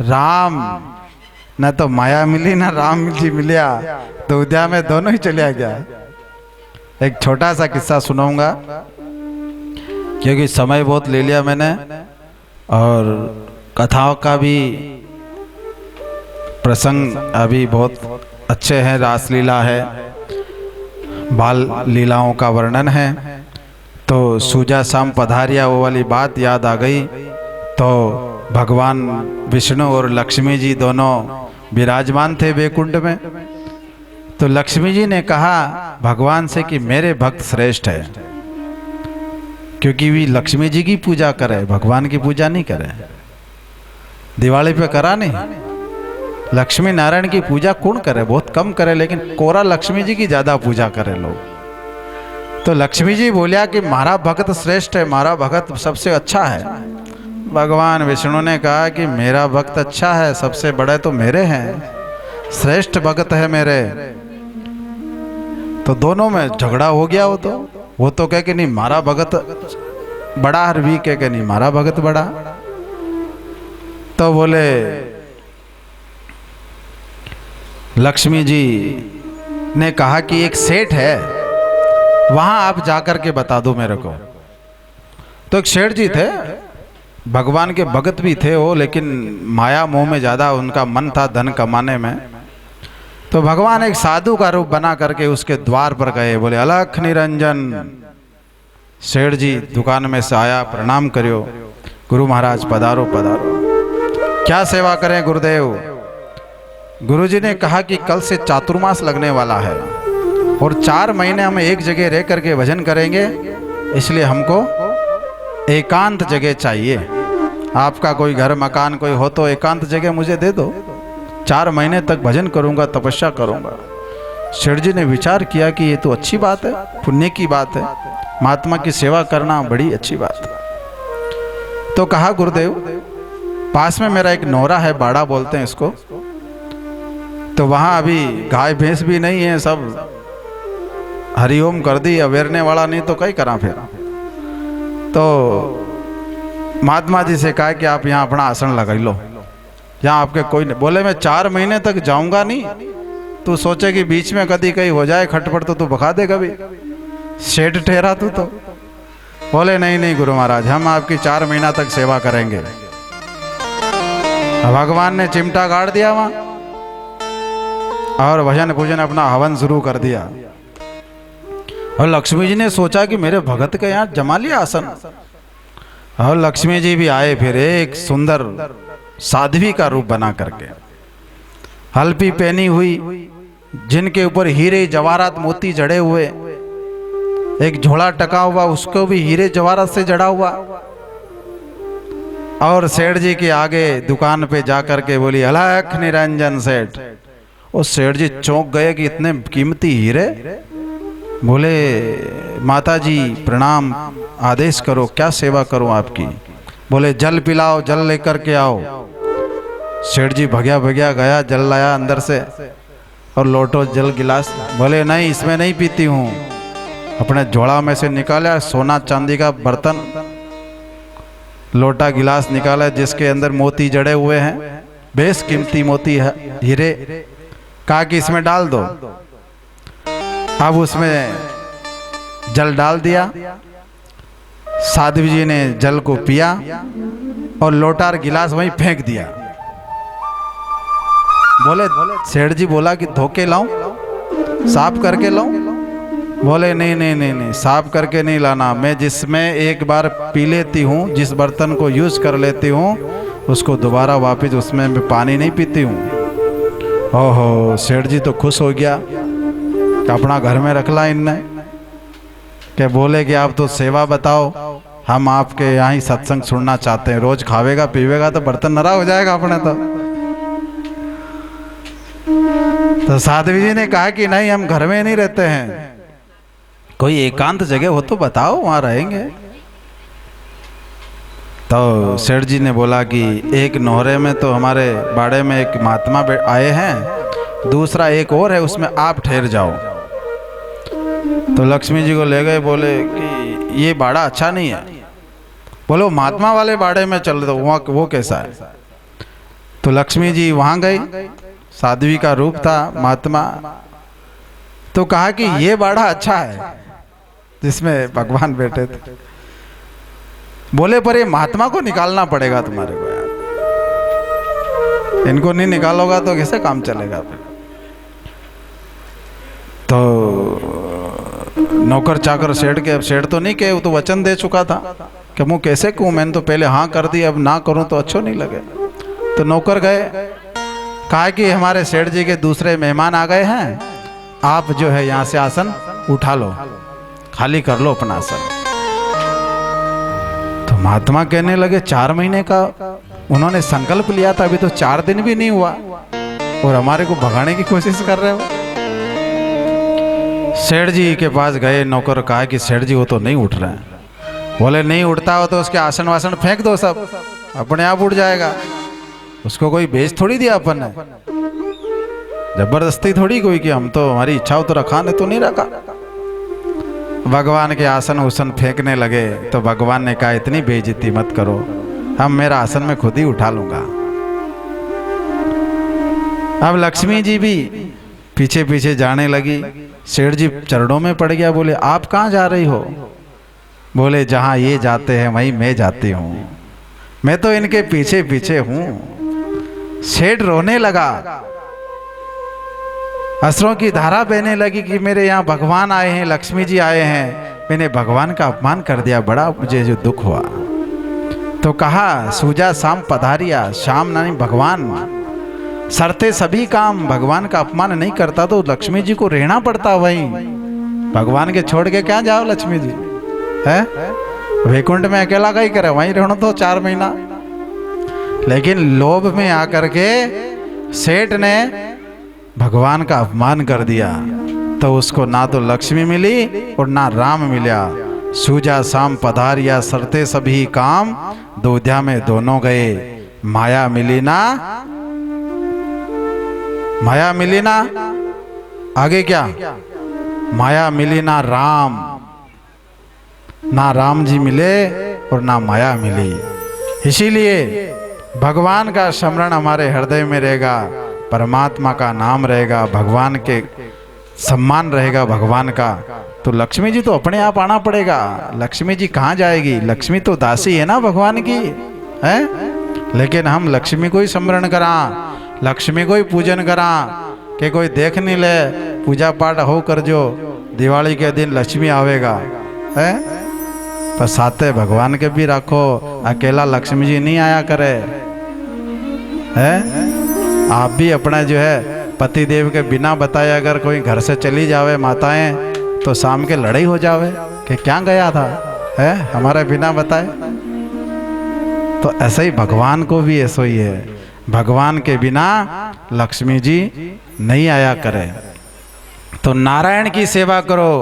राम। न तो माया मिली ना राम जी मिलिया, दूधिया में दोनों ही चलिया गया। एक छोटा सा किस्सा सुनाऊंगा क्योंकि समय बहुत ले लिया मैंने, और कथाओं का भी प्रसंग अभी बहुत अच्छे हैं। रासलीला है, बाल लीलाओं का वर्णन है। तो सूजा शाम पधारिया वो वाली बात याद आ गई। तो भगवान विष्णु और लक्ष्मी जी दोनों विराजमान थे वैकुंठ में। तो लक्ष्मी जी ने कहा भगवान से कि मेरे भक्त श्रेष्ठ है, क्योंकि वे लक्ष्मी जी की पूजा करे, भगवान की पूजा नहीं करे। दिवाली पे करा नहीं, लक्ष्मी नारायण की पूजा कौन करे, बहुत कम करे, लेकिन कोरा लक्ष्मी जी की ज्यादा पूजा करे लोग। तो लक्ष्मी जी बोलिया कि मारा भक्त श्रेष्ठ है, मारा भक्त सबसे अच्छा है। भगवान विष्णु ने कहा कि मेरा भक्त अच्छा है, सबसे बड़े तो मेरे हैं, श्रेष्ठ भक्त है मेरे। तो दोनों में झगड़ा हो गया। वो तो कह के नहीं मारा भगत बड़ा, हर भी कह के नहीं मारा भगत बड़ा। तो बोले लक्ष्मी जी ने कहा कि एक सेठ है, वहां आप जाकर के बता दो मेरे को। तो एक सेठ जी थे, भगवान के भगत भी थे वो, लेकिन माया मोह में ज्यादा उनका मन था, धन कमाने में। तो भगवान एक साधु का रूप बना करके उसके द्वार पर गए। बोले अलख निरंजन। सेठ जी दुकान में से आया, प्रणाम करियो, गुरु महाराज पधारो पधारो, क्या सेवा करें गुरुदेव। गुरुजी ने कहा कि कल से चातुर्मास लगने वाला है और 4 महीने हम एक जगह रह करके भजन करेंगे, इसलिए हमको एकांत जगह चाहिए। आपका कोई घर मकान कोई हो तो एकांत जगह मुझे दे दो, 4 महीने तक भजन करूंगा, तपस्या करूंगा। सेठ जी ने विचार किया कि ये तो अच्छी बात है, पुण्य की बात है, महात्मा की सेवा करना बड़ी अच्छी बात है। तो कहा गुरुदेव पास में मेरा एक नौरा है, बाड़ा बोलते हैं इसको, तो वहाँ अभी गाय भैंस भी नहीं है, सब हरिओम कर दी, अवेरने वाला नहीं तो कई करा फिर। तो महात्मा जी से कहा कि आप यहाँ अपना आसन लगा लो, यहाँ आपके कोई नहीं। बोले मैं 4 महीने तक जाऊंगा नहीं, तू सोचे कि बीच में कभी कहीं हो जाए खटपट तो तू भगा दे कभी, सेठ ठहरा तू तो। बोले नहीं नहीं गुरु महाराज, हम आपकी 4 महीना तक सेवा करेंगे। भगवान ने चिमटा गाड़ दिया वहां और भजन पूजन अपना हवन शुरू कर दिया। और लक्ष्मी जी ने सोचा कि मेरे भगत के यहाँ जमा लिया आसन। और लक्ष्मी जी भी आए, फिर एक सुंदर साध्वी का रूप बना करके, हल्पी पहनी हुई, जिनके ऊपर हीरे जवाहरात मोती जड़े हुए, एक झोला टका हुआ, उसको भी हीरे जवाहरात से जड़ा हुआ। और सेठ जी के आगे दुकान पे जाकर के बोली अलख निरंजन सेठ। वो सेठ जी चौंक गए कि इतने कीमती हीरे। बोले माता जी प्रणाम, आदेश करो, क्या सेवा करूं आपकी। बोले जल पिलाओ, जल लेकर के आओ। सेठ जी भगया भगया गया, जल लाया अंदर से और लोटो जल गिलास। बोले नहीं इसमें नहीं पीती हूँ। अपने झोला में से निकाला सोना चांदी का बर्तन, लोटा गिलास निकाला जिसके अंदर मोती जड़े हुए हैं, बेस कीमती मोती है, हीरे। कहा कि इसमें डाल दो। अब उसमें जल डाल दिया। साध्वी जी ने जल को पिया और लोटा और गिलास वहीं फेंक दिया। बोले सेठ जी बोला कि धोके लाऊं, साफ करके लाऊं। बोले नहीं नहीं नहीं नहीं, साफ करके नहीं लाना, मैं जिसमें एक बार पी लेती हूँ, जिस बर्तन को यूज कर लेती हूँ, उसको दोबारा वापस उसमें मैं पानी नहीं पीती हूँ। ओहो सेठ जी तो खुश हो गया, अपना घर में रख ला इनने। के बोले कि आप तो सेवा बताओ, हम आपके यहाँ ही सत्संग सुनना चाहते हैं। रोज खावेगा पीवेगा तो बर्तन नरा हो जाएगा अपने तो साध्वी जी ने कहा कि नहीं हम घर में नहीं रहते हैं, कोई एकांत जगह हो तो बताओ, वहां रहेंगे। तो सेठ जी ने बोला कि एक नोहरे में तो हमारे बाड़े में एक महात्मा आए हैं, दूसरा एक और है, उसमें आप ठहर जाओ। तो लक्ष्मी जी को ले गए, बोले कि ये बाड़ा अच्छा नहीं है। बोलो महात्मा वाले बाड़े में चल दो, वहाँ वो कैसा है। तो लक्ष्मी जी वहाँ गई, साध्वी का रूप था महात्मा। तो कहा कि ये बाड़ा अच्छा है जिसमें भगवान बैठे थे। बोले पर ये महात्मा को निकालना पड़ेगा तुम्हारे को यार, इनको नहीं निकालोगा तो कैसे काम चलेगा। तो नौकर चाकर सेठ के, अब सेठ तो नहीं कहे, वो तो वचन दे चुका था कि मैं कैसे कहूँ, मैंने तो पहले हाँ कर दी, अब ना करूँ तो अच्छो नहीं लगे। तो नौकर गए, कहा कि हमारे सेठ जी के दूसरे मेहमान आ गए हैं, आप जो है यहाँ से आसन उठा लो, खाली कर लो अपना आसन। तो महात्मा कहने लगे 4 महीने का उन्होंने संकल्प लिया था, अभी तो 4 दिन भी नहीं हुआ और हमारे को भगाने की कोशिश कर रहे हो। सेठ जी के पास गए, नौकर कहा कि सेठ जी वो तो नहीं उठ रहे हैं। बोले नहीं उठता हो तो उसके आसन वासन फेंक दो, सब अपने आप उठ जाएगा। उसको कोई बेच थोड़ी दिया अपन ने, जबरदस्ती थोड़ी कोई कि हम तो हमारी इच्छा हो तो रखा, ने तो नहीं रखा। भगवान के आसन उसन फेंकने लगे तो भगवान ने कहा इतनी बेइज्जती मत करो, हम मेरा आसन में खुद ही उठा लूंगा। अब लक्ष्मी जी भी पीछे पीछे जाने लगी। सेठ जी चरणों में पड़ गया, बोले आप कहाँ जा रही हो। बोले जहाँ ये जाते हैं वहीं मैं जाती हूँ, मैं तो इनके पीछे पीछे हूँ। सेठ रोने लगा, अश्रों की धारा बहने लगी कि मेरे यहाँ भगवान आए हैं, लक्ष्मी जी आए हैं, मैंने भगवान का अपमान कर दिया, बड़ा मुझे जो दुख हुआ। तो कहा सूजा शाम पधारिया, शाम नहीं भगवान सरते सभी काम, भगवान का अपमान नहीं करता तो लक्ष्मी जी को रहना पड़ता वहीं। भगवान के छोड़ के क्या जाओ लक्ष्मी जी, है वैकुंठ में अकेला का ही करे, वहीं रहना तो 4 महीना। लेकिन लोभ में आकर के सेठ ने भगवान का अपमान कर दिया, तो उसको ना तो लक्ष्मी मिली और ना राम मिला। सूजा शाम पधारिया सरते सभी काम, दूधिया में दोनों गए, माया मिली ना, माया मिली ना, आगे क्या, माया मिली ना राम, ना राम जी मिले और ना माया मिली। इसीलिए भगवान का स्मरण हमारे हृदय में रहेगा, परमात्मा का नाम रहेगा, भगवान के सम्मान रहेगा भगवान का, तो लक्ष्मी जी तो अपने आप आना पड़ेगा। लक्ष्मी जी कहाँ जाएगी, लक्ष्मी तो दासी है ना भगवान की, है। लेकिन हम लक्ष्मी को ही स्मरण करा, लक्ष्मी को ही पूजन करा कि कोई देख नहीं ले, पूजा पाठ हो कर जो दिवाली के दिन लक्ष्मी आवेगा, है। पर साथे भगवान के भी रखो, अकेला लक्ष्मी जी नहीं आया करे, है। आप भी अपना जो है पति देव के बिना बताए अगर कोई घर से चली जावे माताएं, तो शाम के लड़ाई हो जावे कि क्या गया था, है, हमारे बिना बताए। तो ऐसे ही भगवान को भी ऐसा ही है, भगवान के बिना लक्ष्मी जी नहीं आया करे। तो नारायण की सेवा करो,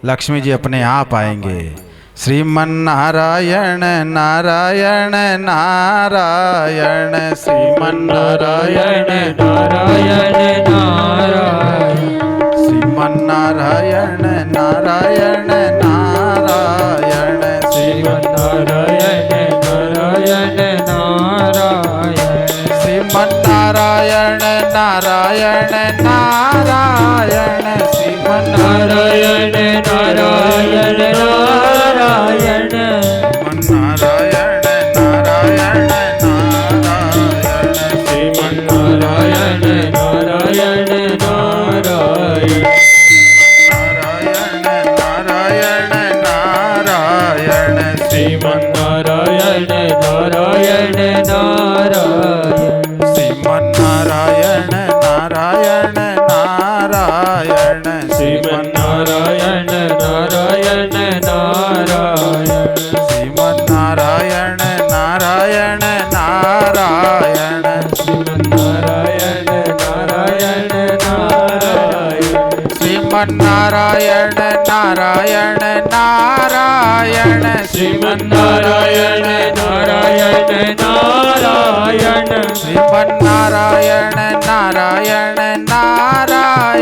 लक्ष्मी जी अपने आप आएंगे। श्रीमन नारायण नारायण नारायण, श्रीमन नारायण नारायण नारायण, श्रीमन नारायण नारायण नारायण, श्रीमन नारायण नारायण नारायण, श्रीमन नारायण नारायण नारायण, श्रीमन नारायण नारायण नारायण, नारायण नारायण नारायण, श्रीमन नारायण नारायण नारायण, नारायण नारायण नारायण, श्रीमन नारायण नारायण नारायण, श्रीमन नारायण नारायण नारायण, श्रीमन नारायण नारायण नारायण, श्रीमन नारायण नारायण नारायण, श्रीमन नारायण नारायण नारायण, श्रीमन नारायण नारायण नारायण, श्रीमन नारायण नारायण नारायण, श्रीमन नारायण नारायण नारायण,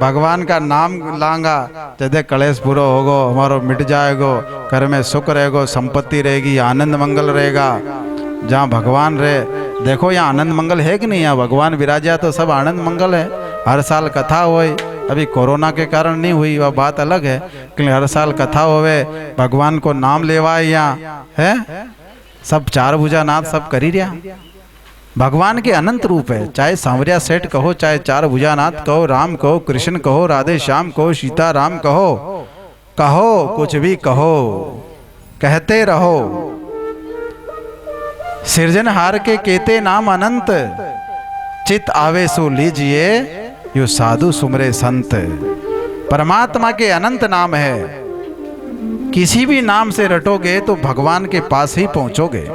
भगवान का नाम लांगा जदे कलेश पूरा होगो, हमारो मिट जाएगो, घर में सुख रहेगो, संपत्ति रहेगी, आनंद मंगल रहेगा। जहाँ भगवान रहे, देखो यहाँ आनंद मंगल है कि नहीं, यहाँ भगवान विराजा तो सब आनंद मंगल है। हर साल कथा होए, अभी कोरोना के कारण नहीं हुई, वह बात अलग है, लेकिन हर साल कथा होवे, भगवान को नाम लेवाए यहाँ है, सब चार भुजा नाथ सब कर ही रहा। भगवान के अनंत रूप है, चाहे सांवरिया सेठ कहो, चाहे चार भुजा नाथ कहो, राम कहो, कृष्ण कहो, राधे श्याम कहो, सीता राम कहो, कहो कुछ भी कहो, कहते रहो। सृजनहार के केते नाम अनंत, चित आवे सो लीजिए, यो साधु सुमरे संत। परमात्मा के अनंत नाम है, किसी भी नाम से रटोगे तो भगवान के पास ही पहुंचोगे।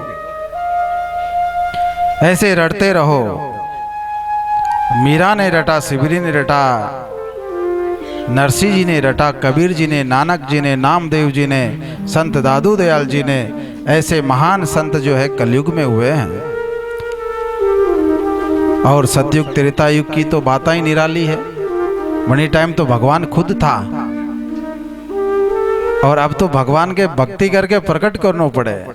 ऐसे रटते रहो। मीरा ने रटा, शिवरी ने रटा, नरसिंह जी ने रटा, कबीर जी ने, नानक जी ने, नामदेव जी ने, संत दादू दयाल जी ने, ऐसे महान संत जो है कलयुग में हुए हैं। और सतयुग त्रेता युग की तो बात ही निराली है। मनी टाइम तो भगवान खुद था, और अब तो भगवान के भक्ति करके प्रकट करना पड़े।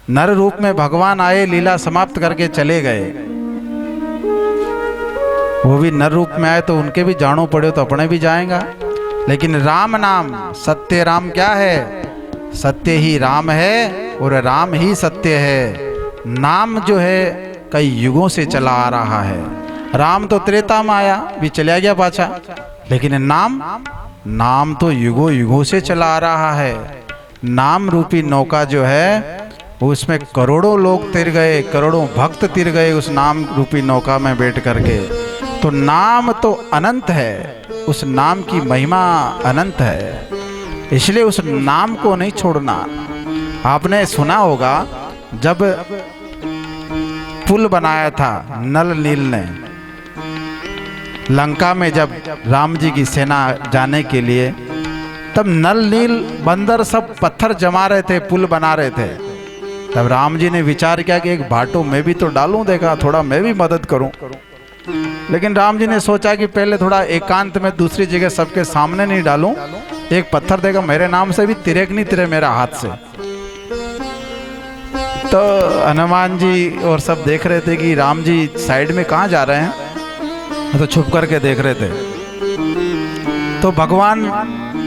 नर रूप में भगवान आए, लीला समाप्त करके चले गए। वो भी नर रूप में आए तो उनके भी जानो पड़े, तो अपने भी जाएगा। लेकिन राम नाम, सत्य राम क्या है? सत्य ही राम है और राम ही सत्य है। नाम जो है कई युगों से चला आ रहा है। राम तो त्रेता में आया, भी चला गया पाछा, लेकिन नाम तो युगों युगों से चला आ रहा है। नाम रूपी नौका जो है उसमें करोड़ों लोग तिर गए, करोड़ों भक्त तिर गए उस नाम रूपी नौका में बैठ करके। तो नाम तो अनंत है, उस नाम की महिमा अनंत है, इसलिए उस नाम को नहीं छोड़ना। आपने सुना होगा जब पुल बनाया था नल नील ने, लंका में जब राम जी की सेना जाने के लिए, तब नल नील बंदर सब पत्थर जमा रहे थे, पुल बना रहे थे। तब राम जी ने विचार किया कि एक भाटो मैं भी तो डालूं, देखा थोड़ा मैं भी मदद करूं। लेकिन राम जी ने सोचा कि पहले थोड़ा एकांत में दूसरी जगह सबके सामने नहीं डालूं, एक पत्थर देगा मेरे नाम से भी तिरेक नहीं तिरे मेरा हाथ से। तो हनुमान जी और सब देख रहे थे कि राम जी साइड में कहाँ जा रहे हैं, तो छुप करके देख रहे थे। तो भगवान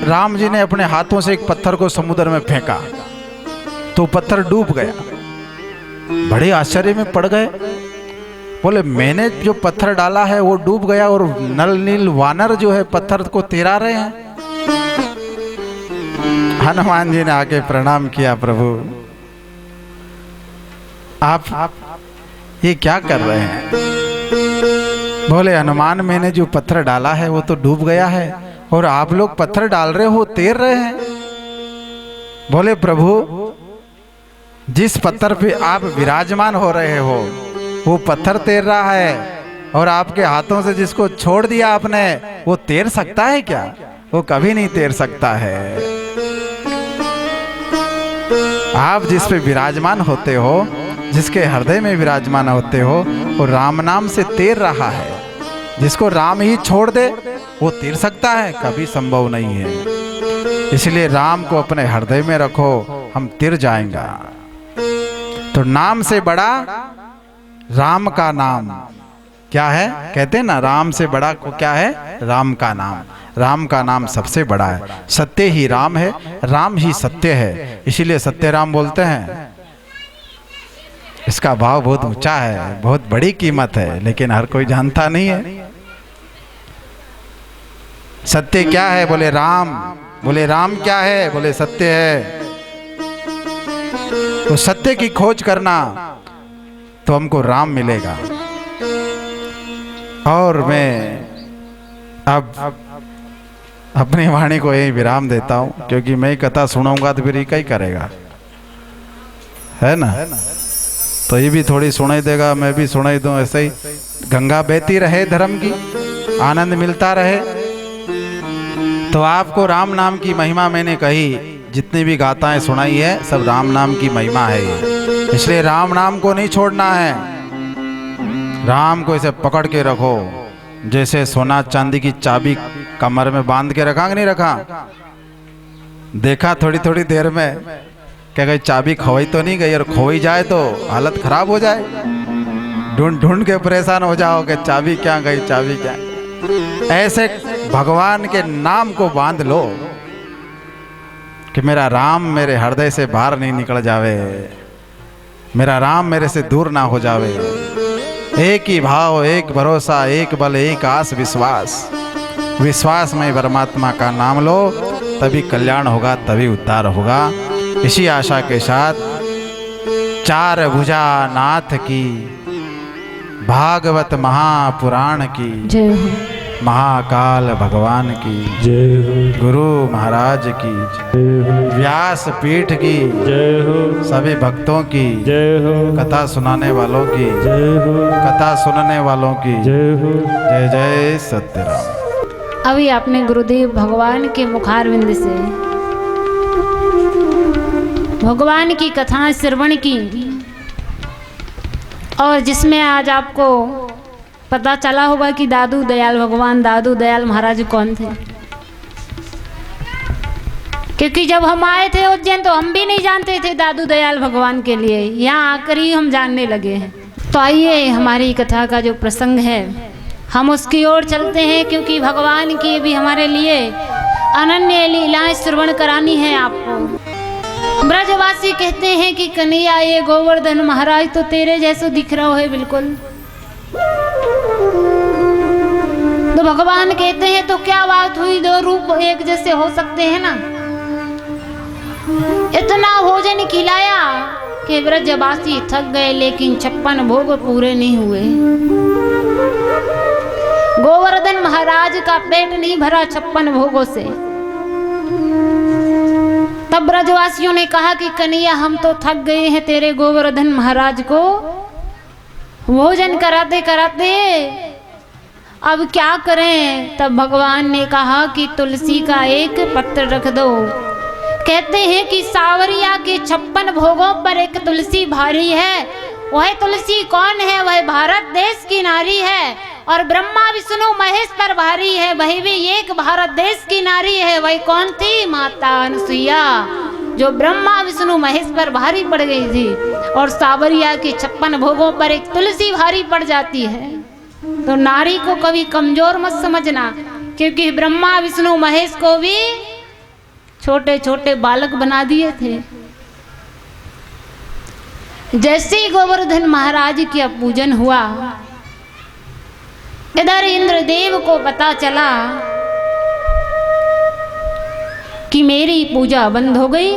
राम जी ने अपने हाथों से एक पत्थर को समुद्र में फेंका, तो पत्थर डूब गया। बड़े आश्चर्य में पड़ गए, बोले मैंने जो पत्थर डाला है वो डूब गया और नल नील वानर जो है पत्थर को तिरा रहे हैं। हनुमान जी ने आके प्रणाम किया, प्रभु आप ये क्या कर रहे हैं? बोले हनुमान मैंने जो पत्थर डाला है वो तो डूब गया है, और आप लोग पत्थर डाल रहे हो, तैर रहे हैं। बोले प्रभु जिस पत्थर पे आप विराजमान हो रहे हो वो पत्थर तैर रहा है, और आपके हाथों से जिसको छोड़ दिया आपने वो तैर सकता है क्या? वो कभी नहीं तैर सकता है। आप जिस पे विराजमान होते हो, जिसके हृदय में विराजमान होते हो, वो राम नाम से तैर रहा है। जिसको राम ही छोड़ दे वो तैर सकता है? कभी संभव नहीं है। इसलिए राम को अपने हृदय में रखो, हम तैर जाएंगे। तो नाम से बड़ा राम का नाम क्या है? कहते हैं ना राम से बड़ा को क्या है? राम का नाम। राम का नाम सबसे बड़ा है। सत्य ही राम है, राम ही सत्य है, इसीलिए सत्य राम बोलते हैं। इसका भाव बहुत ऊंचा है, बहुत बड़ी कीमत है, लेकिन हर कोई जानता नहीं है। सत्य क्या है? बोले राम। बोले राम क्या है? बोले सत्य है। तो सत्य की खोज करना तो हमको राम मिलेगा। और मैं अब अपनी वाणी को यही विराम देता हूँ, क्योंकि मैं ही कथा सुनाऊंगा तो फिर ये क्या करेगा, है ना? तो ये भी थोड़ी सुनाई देगा, मैं भी सुनाई दूं। ऐसे ही गंगा बहती रहे धर्म की, आनंद मिलता रहे। तो आपको राम नाम की महिमा मैंने कही, जितनी भी गाथाएं सुनाई है सब राम नाम की महिमा है ये। इसलिए राम नाम को नहीं छोड़ना है, राम को इसे पकड़ के रखो। जैसे सोना चांदी की चाबी कमर में बांध के रखा कि नहीं रखा? देखा थोड़ी थोड़ी देर में क्या कहीं चाबी खोई तो नहीं गई, और खोई जाए तो हालत खराब हो जाए, ढूंढ ढूंढ के परेशान हो जाओ कि चाबी क्या गई, चाबी क्या। ऐसे भगवान के नाम को बांध लो कि मेरा राम मेरे हृदय से बाहर नहीं निकल जावे, मेरा राम मेरे से दूर ना हो जावे। एक ही भाव, एक भरोसा, एक बल, एक आस विश्वास, विश्वास में परमात्मा का नाम लो, तभी कल्याण होगा, तभी उद्धार होगा। इसी आशा के साथ चार भुजा नाथ की, भागवत महापुराण की, जय हो। महाकाल भगवान की, जय हो, गुरु महाराज की, जय हो, व्यास पीठ की, जय हो, सभी भक्तों की, जय हो, कथा सुनाने वालों की, जय हो, कथा सुनने वालों की, जय हो। जय जय सत्यराम। अभी आपने गुरुदेव भगवान के मुखारविंद से भगवान की कथा श्रवण की, और जिसमें आज आपको पता चला होगा कि दादू दयाल भगवान, दादू दयाल महाराज कौन थे। क्योंकि जब हम आए थे उज्जैन तो हम भी नहीं जानते थे दादू दयाल भगवान के लिए, यहाँ आकर ही हम जानने लगे हैं। तो आइए हमारी कथा का जो प्रसंग है हम उसकी ओर चलते हैं, क्योंकि भगवान की भी हमारे लिए अनन्य लीलाएं श्रवण करानी है आपको। ब्रजवासी कहते हैं कि कन्हैया ये गोवर्धन महाराज तो तेरे जैसो दिख रहा है बिल्कुल। तो भगवान कहते हैं तो क्या बात हुई, दो रूप एक जैसे हो सकते हैं ना। इतना भोजन खिलाया कि ब्रजवासी थक गए, लेकिन 56 भोग पूरे नहीं हुए। गोवर्धन महाराज का पेट नहीं भरा 56 भोगों से। तब ब्रजवासियों ने कहा कि कन्हैया हम तो थक गए हैं तेरे गोवर्धन महाराज को भोजन कराते कराते, अब क्या करें। तब भगवान ने कहा कि तुलसी का एक पत्र रख दो। कहते हैं कि सावरिया के 56 भोगों पर एक तुलसी भारी है। वह तुलसी कौन है? वह भारत देश की नारी है। और ब्रह्मा विष्णु महेश पर भारी है, वही भी एक भारत देश की नारी है। वही कौन थी? माता अनुसुईया, जो ब्रह्मा विष्णु महेश पर भारी पड़ गई थी। और सावरिया के 56 भोगों पर एक तुलसी भारी पड़ जाती है। तो नारी को कभी कमजोर मत समझना, क्योंकि ब्रह्मा विष्णु महेश को भी छोटे छोटे बालक बना दिए थे। जैसे ही गोवर्धन महाराज का पूजन हुआ, इधर इंद्रदेव को पता चला कि मेरी पूजा बंद हो गई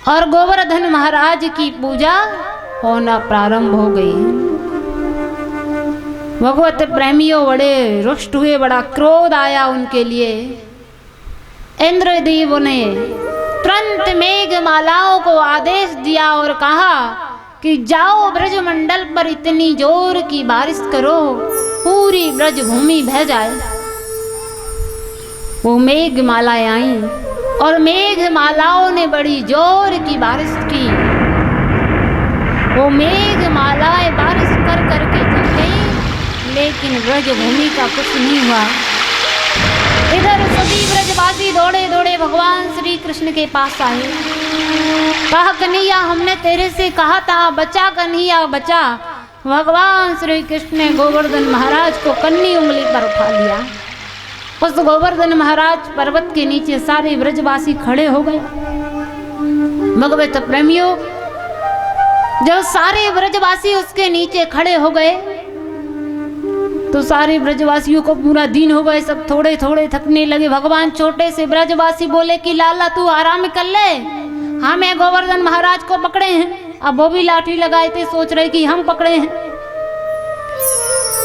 और गोवर्धन महाराज की पूजा होना प्रारंभ हो गई। भगवत प्रेमियों बड़े रुष्ट हुए, बड़ा क्रोध आया उनके लिए। इंद्रदेव ने तुरंत मेघमालाओं को आदेश दिया और कहा कि जाओ ब्रजमंडल पर इतनी जोर की बारिश करो, पूरी ब्रज भूमि बह जाए। वो मेघमालाएं आई और मेघमालाओं ने बड़ी जोर की बारिश की। वो मेघमालाएं बारिश कर करके थक गई, लेकिन ब्रज भूमि का कुछ नहीं हुआ। इधर सभी ब्रजवासी दौड़े दौड़े भगवान श्री कृष्ण के पास आए। कहा कन्हैया हमने तेरे से कहा था बचा कन्हैया बचा। भगवान श्री कृष्ण ने गोवर्धन महाराज को कन्नी उंगली पर उठा लिया। उस गोवर्धन महाराज पर्वत के नीचे सारे ब्रजवासी खड़े हो गए। भगवत प्रेमियों, जब सारे ब्रजवासी उसके नीचे खड़े हो गए तो सारे ब्रजवासियों को पूरा दिन हो गए, सब थोड़े थोड़े थकने लगे। भगवान छोटे से ब्रजवासी बोले कि लाला तू आराम कर ले, हमें गोवर्धन महाराज को पकड़े हैं। अब वो भी लाठी लगाए थे, सोच रहे कि हम पकड़े हैं।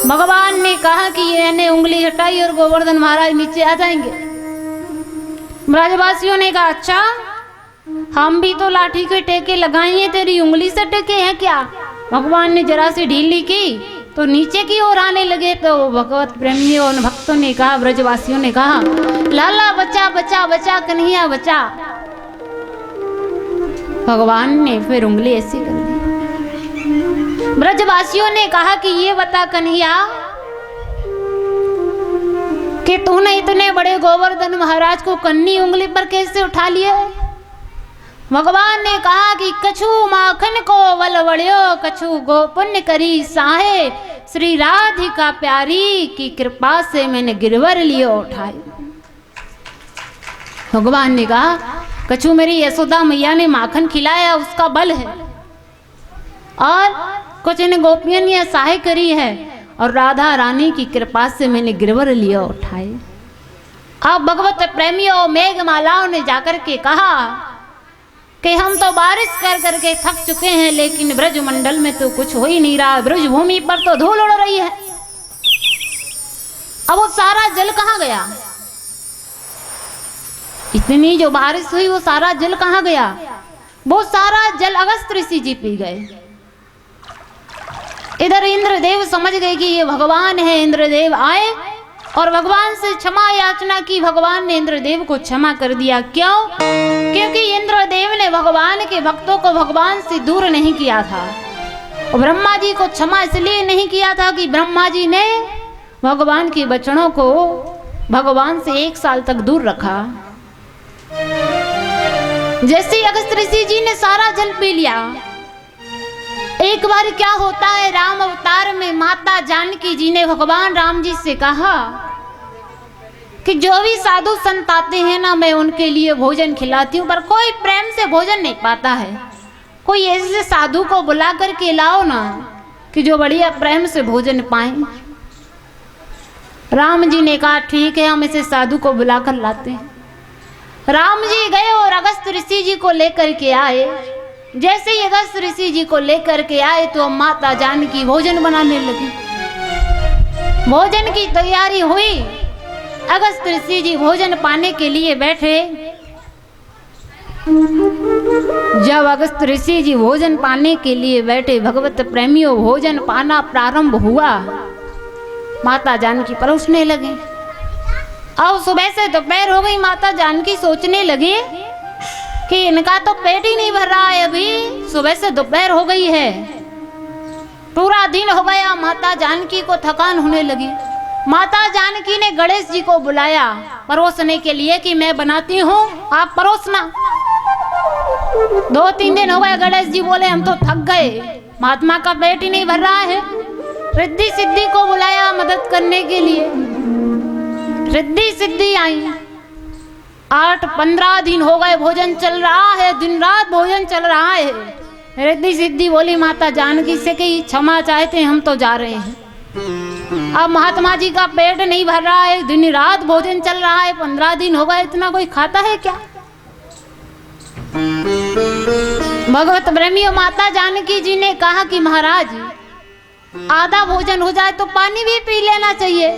भगवान ने कहा कि ये उंगली हटाई और गोवर्धन महाराज नीचे आ जाएंगे। ब्रजवासियों ने कहा अच्छा, हम भी तो लाठी के टेके लगाए हैं, तेरी उंगली से टेके हैं क्या? भगवान ने जरा सी ढीली की तो नीचे की ओर आने लगे। तो भगवत प्रेमियों और भक्तों ने कहा, ब्रजवासियों ने कहा लाला बचा बचा बचा कन्हैया बचा। भगवान ने फिर उंगली ऐसी कर दी। ब्रजवासियों ने कहा कि ये बता कन्हैया तूने इतने बड़े गोवर्धन महाराज को कन्नी उंगली पर कैसे उठा लिया? भगवान ने कहा कि कछु माखन को वलवड़ियो कछु गोपुण्य करी साहे, श्री राधिका प्यारी की कृपा से मैंने गिरवर लियो उठाए। भगवान ने कहा कछु मेरी यशोदा मैया ने माखन खिलाया उसका बल है, और कुछ इन गोपियों ने सहाय करी है, और राधा रानी की कृपा से मैंने गिरवर लिया उठाए। अब भगवत प्रेमियों मेघमालाओं ने जाकर के कहा कि हम तो बारिश कर करके थक चुके हैं, लेकिन ब्रज मंडल में तो कुछ हो ही नहीं रहा, ब्रज भूमि पर तो धूल उड़ रही है। अब वो सारा जल कहाँ गया? इतनी जो बारिश हुई वो सारा जल कहाँ गया? वो सारा जल अगस्त्य ऋषि जी पी गए। इधर इंद्रदेव समझ गए कि ये भगवान है। इंद्रदेव आए और भगवान से क्षमा याचना की। भगवान ने इंद्रदेव को क्षमा कर दिया। क्यों? क्योंकि इंद्रदेव ने भगवान के भक्तों को भगवान से दूर नहीं किया था। और ब्रह्मा जी को क्षमा इसलिए नहीं किया था कि ब्रह्मा जी ने भगवान के बचनों को भगवान से 1 साल तक दूर रखा। जैसे अगस्त्य ऋषि जी ने सारा जल पी लिया। एक बार क्या होता है, राम अवतार में माता जानकी जी ने भगवान राम जी से कहा कि जो भी साधु संत आते हैं ना, मैं उनके लिए भोजन खिलाती हूँ, पर कोई प्रेम से भोजन नहीं पाता है। कोई ऐसे साधु को बुला करके लाओ ना कि जो बढ़िया प्रेम से भोजन पाए। राम जी ने कहा ठीक है, हम इसे साधु को बुलाकर लाते हैं। राम जी गए और अगस्त्य ऋषि जी को लेकर के आए। जैसे ही अगस्त्य ऋषि जी को लेकर के आए तो माता जानकी भोजन बनाने लगी। भोजन की तैयारी हुई। अगस्त्य ऋषि जी भोजन पाने के लिए बैठे। जब अगस्त्य ऋषि जी भोजन पाने के लिए बैठे, भगवत प्रेमियों भोजन पाना प्रारंभ हुआ। माता जानकी परोसने लगे। अब सुबह से दोपहर हो गई। माता जानकी सोचने लगी कि इनका तो पेट ही नहीं भर रहा है, अभी सुबह से दोपहर हो गई है, पूरा दिन हो गया। माता जानकी को थकान होने लगी। माता जानकी ने गणेश जी को बुलाया परोसने के लिए कि मैं बनाती हूँ, आप परोसना। 2-3 दिन हो गए। गणेश जी बोले हम तो थक गए, महात्मा का पेट ही नहीं भर रहा है। रिद्धि सिद्धि को बुलाया मदद करने के लिए। रिद्धि सिद्धि आई। 8-15 दिन हो गए, भोजन चल रहा है, दिन रात भोजन चल रहा है। रिद्धि सिद्धि बोली माता जानकी से कि क्षमा चाहते हैं, हम तो जा रहे हैं। अब महात्मा जी का पेट नहीं भर रहा है, दिन रात भोजन चल रहा है, 15 दिन हो गए, इतना कोई खाता है क्या? भगवत प्रेमियों माता जानकी जी ने कहा कि महाराज आधा भोजन हो जाए तो पानी भी पी लेना चाहिए।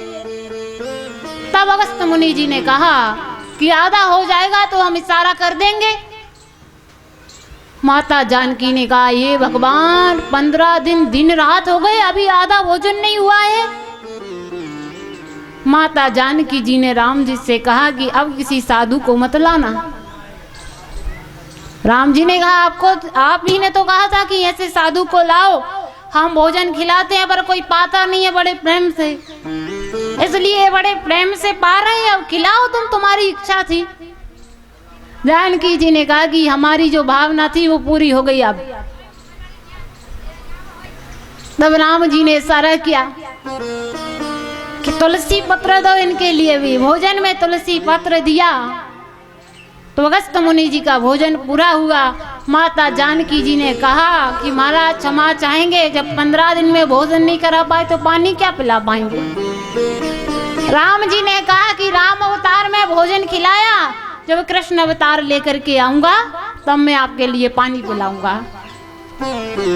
तब अगस्त्य मुनि जी ने कहा कि आधा हो जाएगा तो हम इशारा कर देंगे। माता जानकी ने कहा ये भगवान 15 दिन दिन रात हो गए, अभी आधा भोजन नहीं हुआ है। माता जानकी जी ने राम जी से कहा कि अब किसी साधु को मत लाना। राम जी ने कहा आप ही ने तो कहा था कि ऐसे साधु को लाओ, हम भोजन खिलाते हैं, पर कोई पाता नहीं है बड़े प्रेम से, इसलिए बड़े प्रेम से पा रहे हैं, अब खिलाओ तुम, तुम्हारी इच्छा थी। जानकी जी ने कहा कि हमारी जो भावना थी वो पूरी हो गई। अब तब राम जी ने इशारा किया कि तुलसी पत्र दो इनके लिए भी। भोजन में तुलसी पत्र दिया तो अगस्त्य मुनि जी का भोजन पूरा हुआ। माता जानकी जी ने कहा कि महाराज क्षमा चाहेंगे, जब 15 दिन में भोजन नहीं करा पाए तो पानी क्या पिला पाएंगे। राम जी ने कहा कि राम अवतार में भोजन खिलाया, जब कृष्ण अवतार लेकर के आऊंगा तब मैं आपके लिए पानी पिलाऊंगा।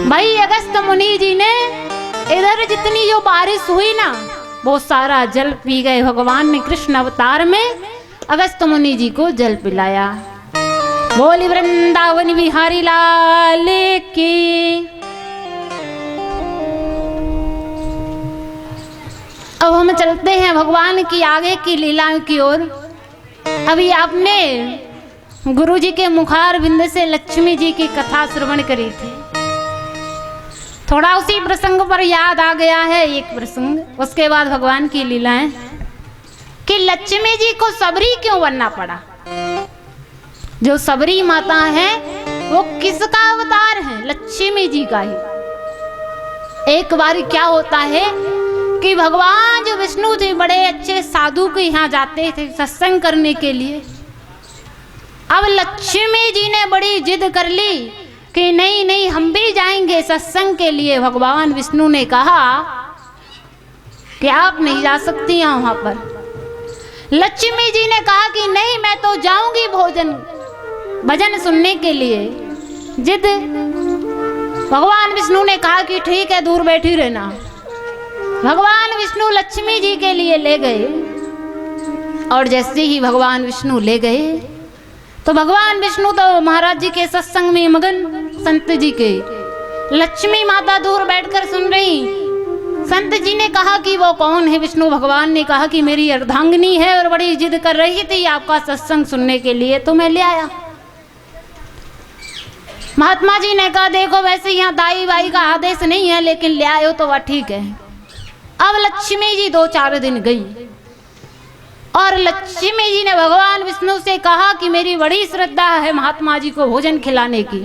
भाई अगस्त्य मुनि जी ने इधर जितनी जो बारिश हुई ना वो सारा जल पी गए। भगवान ने कृष्ण अवतार में अगस्त्य मुनि जी को जल पिलाया। बोली वृंदावन बिहारी लाल की। अब हम चलते हैं भगवान की आगे की लीलाओं की ओर। अभी आपने गुरु जी के मुखार बिंद से लक्ष्मी जी की कथा श्रवण करी थी। थोड़ा उसी प्रसंग पर याद आ गया है एक प्रसंग, उसके बाद भगवान की लीलाएं। कि लक्ष्मी जी को सबरी क्यों बनना पड़ा। जो सबरी माता है वो किसका अवतार है? लक्ष्मी जी का ही। एक बार क्या होता है कि भगवान जो विष्णु थे बड़े अच्छे साधु के यहाँ जाते थे सत्संग करने के लिए। अब लक्ष्मी जी ने बड़ी जिद कर ली कि नहीं नहीं हम भी जाएंगे सत्संग के लिए। भगवान विष्णु ने कहा कि आप नहीं जा सकती हैं वहां पर। लक्ष्मी जी ने कहा कि नहीं मैं तो जाऊंगी भजन सुनने के लिए। जिद भगवान विष्णु ने कहा कि ठीक है दूर बैठी रहना। भगवान विष्णु लक्ष्मी जी के लिए ले गए और जैसे ही भगवान विष्णु ले गए तो भगवान विष्णु तो महाराज जी के सत्संग में मगन, संत जी के। लक्ष्मी माता दूर बैठकर सुन रही। संत जी ने कहा कि वो कौन है? विष्णु भगवान ने कहा कि मेरी अर्धांगिनी है और बड़ी जिद कर रही थी आपका सत्संग सुनने के लिए तो मैं ले आया। महात्मा जी ने कहा देखो वैसे यहाँ दाई बाई का आदेश नहीं है लेकिन ले आयो तो वह ठीक है। अब लक्ष्मी जी 2-4 दिन गई और लक्ष्मी जी ने भगवान विष्णु से कहा कि मेरी बड़ी श्रद्धा है महात्मा जी को भोजन खिलाने की।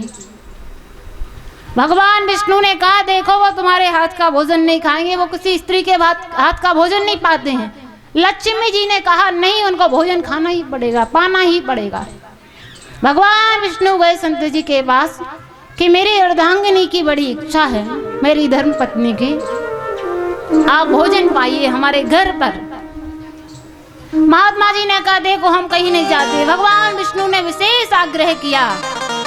भगवान विष्णु ने कहा देखो वो तुम्हारे हाथ का भोजन नहीं खाएंगे, वो किसी स्त्री के हाथ का भोजन नहीं पाते हैं। लक्ष्मी जी ने कहा नहीं उनको भोजन खाना ही पड़ेगा, पाना ही पड़ेगा। भगवान विष्णु गए संत जी के पास कि मेरी अर्धांगिनी की बड़ी इच्छा है, मेरी धर्म पत्नी की, आप भोजन पाइए हमारे घर पर। महात्मा जी ने कहा देखो हम कहीं नहीं जाते। भगवान विष्णु ने विशेष आग्रह किया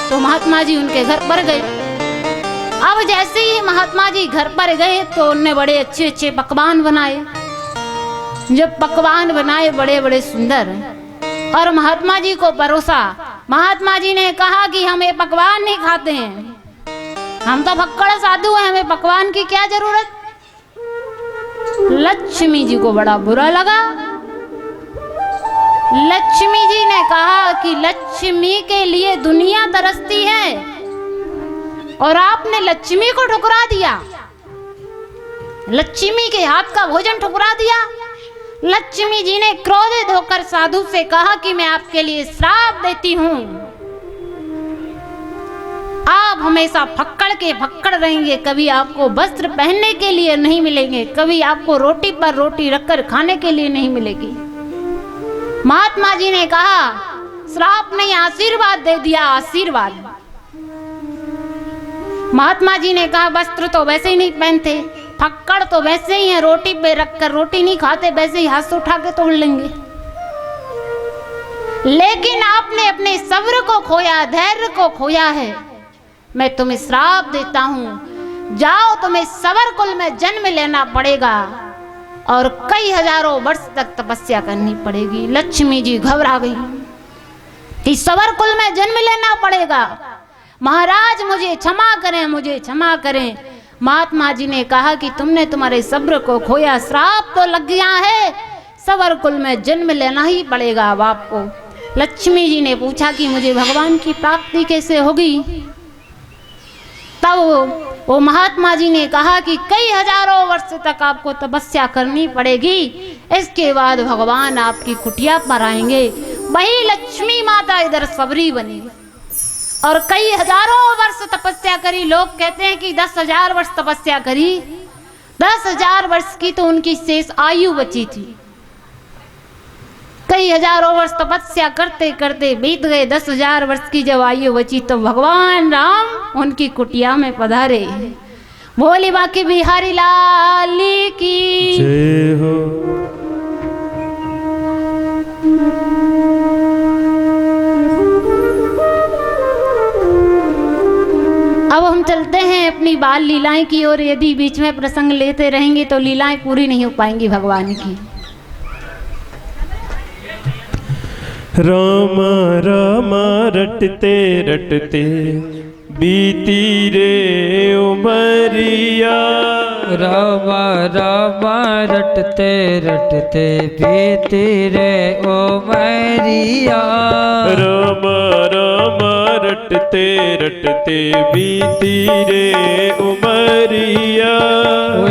तो महात्मा जी उनके घर पर गए। अब जैसे ही महात्मा जी घर पर गए तो उनने बड़े अच्छे अच्छे पकवान बनाए। जब पकवान बनाए बड़े बड़े सुंदर और महात्मा जी को परोसा। महात्मा जी ने कहा कि हम ये पकवान नहीं खाते हैं, हम तो भक्कड़ साधु हैं, हमें पकवान की क्या जरूरत। लक्ष्मी जी को बड़ा बुरा लगा। लक्ष्मी जी ने कहा कि लक्ष्मी के लिए दुनिया तरसती है और आपने लक्ष्मी को ठुकरा दिया, लक्ष्मी के हाथ का भोजन ठुकरा दिया। लक्ष्मी जी ने क्रोधित होकर साधु से कहा कि मैं आपके लिए श्राप देती हूं, आप हमेशा फक्कड़ के फक्कड़ रहेंगे, कभी आपको वस्त्र पहनने के लिए नहीं मिलेंगे, कभी आपको रोटी पर रोटी रखकर खाने के लिए नहीं मिलेगी। महात्मा जी ने कहा श्राप नहीं आशीर्वाद दे दिया, आशीर्वाद। महात्मा जी ने कहा वस्त्र तो वैसे ही नहीं पहनते, फक्कड़ तो वैसे ही है, रोटी पे रखकर रोटी नहीं खाते, वैसे ही हाथ से उठा के तोड़ लेंगे। लेकिन आपने अपने सब्र को खोया, धैर्य को खोया है। मैं तुम्हें श्राप देता हूं, जाओ तुम्हें सवर कुल में जन्म लेना पड़ेगा और कई हजारों वर्ष तक तपस्या करनी पड़ेगी। लक्ष्मी जी घबरा गई कि सवर कुल में जन्म लेना पड़ेगा, महाराज मुझे क्षमा करें, मुझे क्षमा करें। महात्मा जी ने कहा कि तुमने तुम्हारे सब्र को खोया, श्राप तो लग गया है, सवर कुल में जन्म लेना ही पड़ेगा अब आपको। लक्ष्मी जी ने पूछा कि मुझे भगवान की प्राप्ति कैसे होगी। तब वो महात्मा जी ने कहा कि कई हजारों वर्ष तक आपको तपस्या करनी पड़ेगी, इसके बाद भगवान आपकी कुटिया पर आएंगे। वही लक्ष्मी माता इधर सबरी बनी और कई हजारों वर्ष तपस्या करी। लोग कहते हैं कि 10,000 वर्ष तपस्या करी, 10,000 वर्ष की तो उनकी शेष आयु बची थी। कई हजारों वर्ष तपस्या करते करते बीत गए, 10,000 वर्ष की जब आयु बची तो भगवान राम उनकी कुटिया में पधारे। भोले बाकी बिहारी लाल की जय हो। अब हम चलते हैं अपनी बाल लीलाएं की ओर। यदि बीच में प्रसंग लेते रहेंगे तो लीलाएं पूरी नहीं हो पाएंगी भगवान की। राम राम रटते रटते बीती रे उमरिया, रामा रामा रटते रटते बीती रे उमरिया। राम राम रटते रटते बीती रे उमरिया।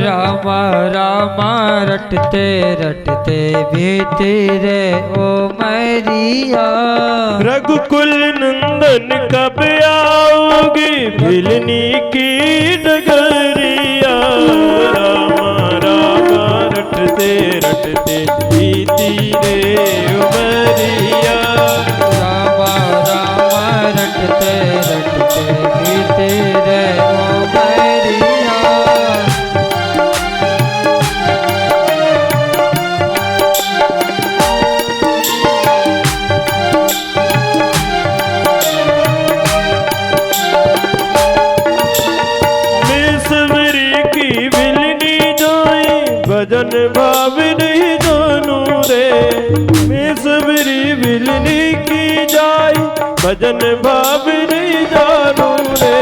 रामा रामा रटते रटते बीती रे उमरिया। रघुकुल नंदन कब आओगे भिलनी की डगरिया। रामा रामा रटते रटते बीती रे उमरिया। रामा रामा रटते रटते बीती रे उमरिया। भजन भाव नहीं जानू रे। मैं सबरी बिलनी की जाय भजन भाव नहीं जानू रे।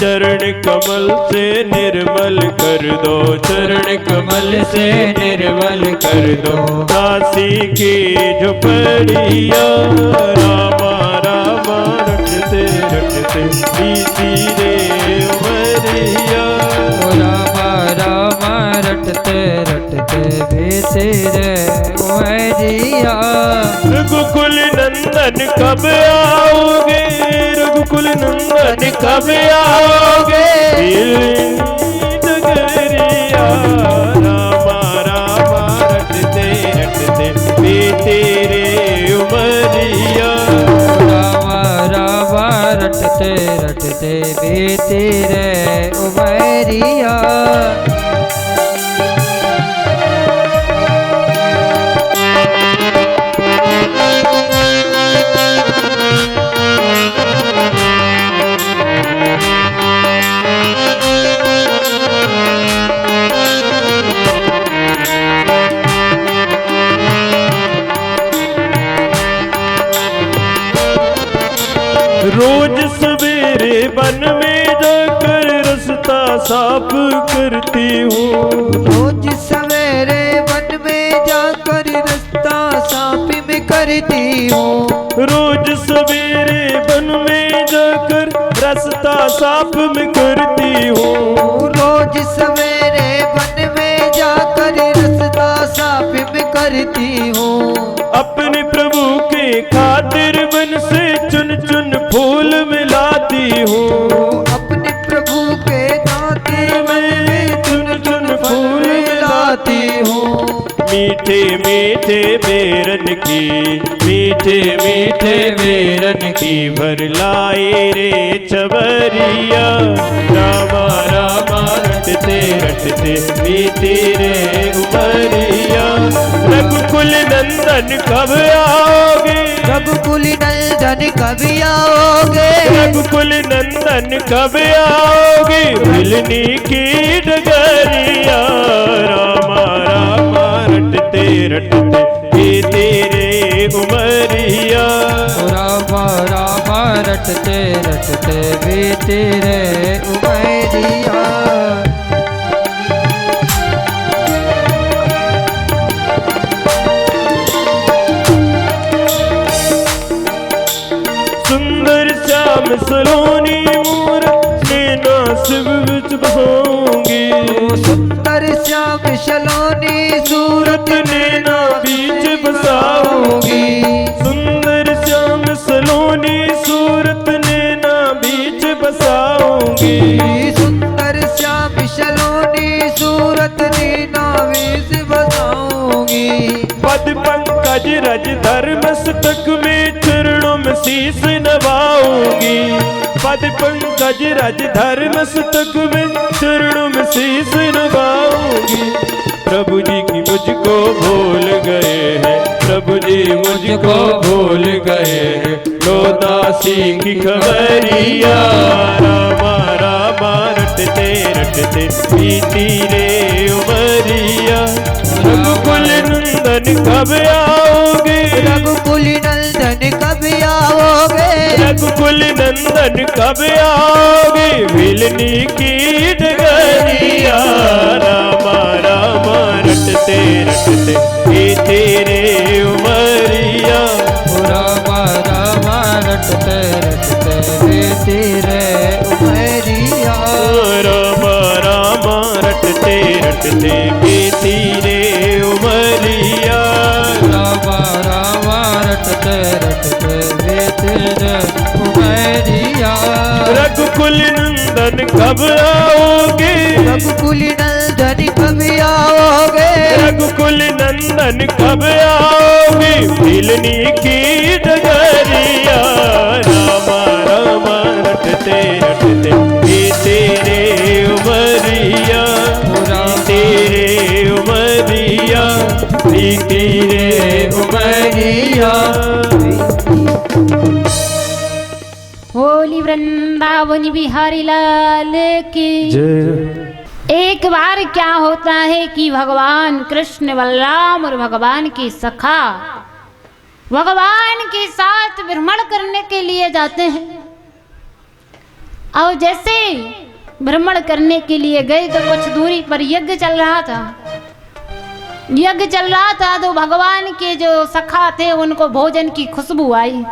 चरण कमल से निर्मल कर दो। चरण कमल से निर्मल कर दो। दासी की झुपड़िया। रामा रामा रटते रटते बीती रे उमरिया। रामा रामा रटते रटते बीती रे उमरिया। रघुकुल नंदन कब आओगे। रघुकुल नंदन कब आओगे डगरिया। रामा रामा रटते रटते बीती रे उमरिया। रामा रामा रटते रटते बीती रे उमरिया। रोज सवेरे वन में जाकर रास्ता साफ करती हूँ। रोज सवेरे वन में जाकर रास्ता साफ में करती हूँ। रोज सवेरे वन में जाकर रास्ता साफ में करती हूँ। रोज सवेरे वन में जाकर रास्ता साफ में करती हूँ। अपने प्रभु के खातिर मन से चुन चुन फूल मिलाती हूँ। अपने प्रभु के खातिर मैं चुन चुन फूल मिलाती हूँ। मीठे मीठे बेरन की मीठे मीठे बेरन की भर लाई रे छबरिया। रामा रामा रटते रटते बीती रे उमरिया। रघुकुल नंदन कब आओगे। रघुकुल नंदन कब आओगे। रघुकुल नंदन कब आओगे मिलनी की डगरिया। रामा रामा रटते रटते बीती रे उमरिया। रामा रामा रटते रटते बीती रे उमरिया। सुंदर श्याम सलोनी मूरत नैना शिव विच बसोंगी। सुंदर श्याम सलोनी सूरत नैना बीच बसाओगी। सुंदर श्याम सलोनी सूरत नैना बीच बसाओगी। सुंदर श्याम सलोनी सूरत नैना बीच बसाओगी। पद पंकज रज धर्म मस्तक में चरणों में शीस नवाऊंगी। पद पंकज रज धर्म मस्तक में चरणों में शीस नवाऊंगी। प्रभु जी की मुझको भूल गए हैं। प्रभु जी मुझको भूल गए हैं। लो दासी की खबरिया। रामा रामा रटते रटते बीती रे उमरिया। रघुकुल नंदन कब आओगे। रघुकुल नंदन कब आओगे। रघुकुल नंदन कब आओगे मिलनी की डगरिया। उमरिया रामा रामा रटते रटते बीती रे उमरिया रामा रामा रटते रटते बीती रे उमरिया रामा रामा रटते रटते बीती रे उमरिया रामा रामा रटते रटते बीती रे उमरिया रघुकुल नंदन कब आओगे रघुकुल नंदन कब आओगे रघुकुल नंदन कब आओगे मिलनी की डगरिया रामा रामा रटते रटते बीते रे उमरिया बीते रे उमरिया बीते रे उमरिया होली वृंदावन बिहारी लाल की एक बार क्या होता है कि भगवान कृष्ण बलराम और भगवान की सखा भगवान के साथ भ्रमण करने के लिए जाते हैं। और जैसे भ्रमण करने के लिए गए तो कुछ दूरी पर यज्ञ चल रहा था। यज्ञ चल रहा था तो भगवान के जो सखा थे उनको भोजन की खुशबू आई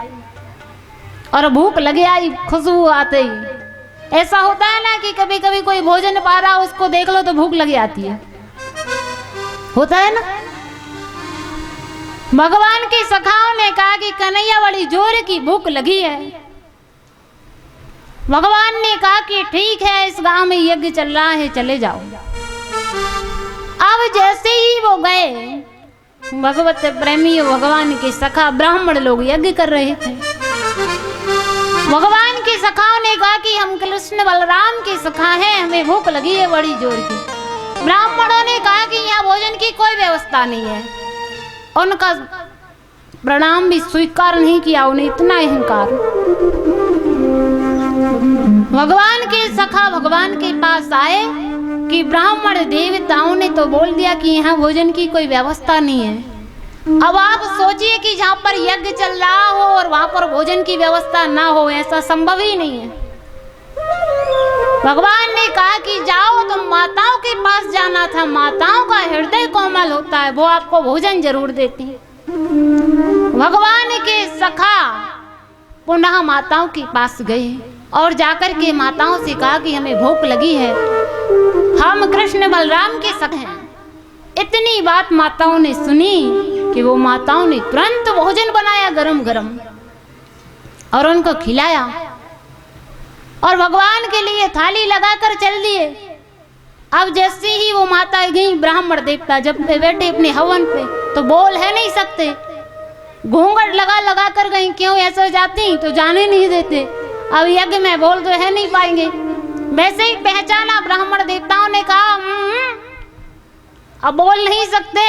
और भूख लगे आई। खुशबू आते ही ऐसा होता है ना कि कभी कभी कोई भोजन पा रहा उसको देख लो तो भूख लगी आती है, होता है ना। भगवान के सखाओं ने कहा कि कन्हैया बड़ी जोर की भूख लगी है। भगवान ने कहा कि ठीक है, इस गांव में यज्ञ चल रहा है, चले जाओ। अब जैसे ही वो गए भगवत प्रेमी भगवान के सखा ब्राह्मण लोग यज्ञ कर रहे थे। भगवान के सखाओं ने कहा कि हम कृष्ण बलराम के सखा हैं, हमें भूख लगी है बड़ी जोर की। ब्राह्मणों ने कहा कि यहाँ भोजन की कोई व्यवस्था नहीं है। उनका प्रणाम भी स्वीकार नहीं किया, उन्हें इतना अहंकार। भगवान के सखा भगवान के पास आए कि ब्राह्मण देवताओं ने तो बोल दिया कि यहाँ भोजन की कोई व्यवस्था नहीं है। अब आप सोचिए कि जहाँ पर यज्ञ चल रहा हो और वहां पर भोजन की व्यवस्था ना हो, ऐसा संभव ही नहीं है। भगवान ने कहा कि जाओ, तुम माताओं के पास जाना था, माताओं का हृदय कोमल होता है, वो आपको भोजन जरूर देती है। भगवान के सखा पुनः माताओं के पास गए और जाकर के माताओं से कहा कि हमें भूख लगी है, हम कृष्ण बलराम के सखा हैं। इतनी बात माताओं ने सुनी कि वो माताओं ने तुरंत भोजन बनाया गरम गरम और उनको खिलाया और भगवान के लिए थाली लगाकर चल दिए। अब जैसे ही वो माता गई, ब्राह्मण देवता जब बैठे अपने हवन पे तो बोल है नहीं सकते, घूंघट लगा लगा कर गई। क्यों ऐसा जाती तो जाने नहीं देते, अब यज्ञ में बोल तो है नहीं पाएंगे। वैसे ही पहचाना ब्राह्मण देवताओं ने कहा अब बोल नहीं सकते,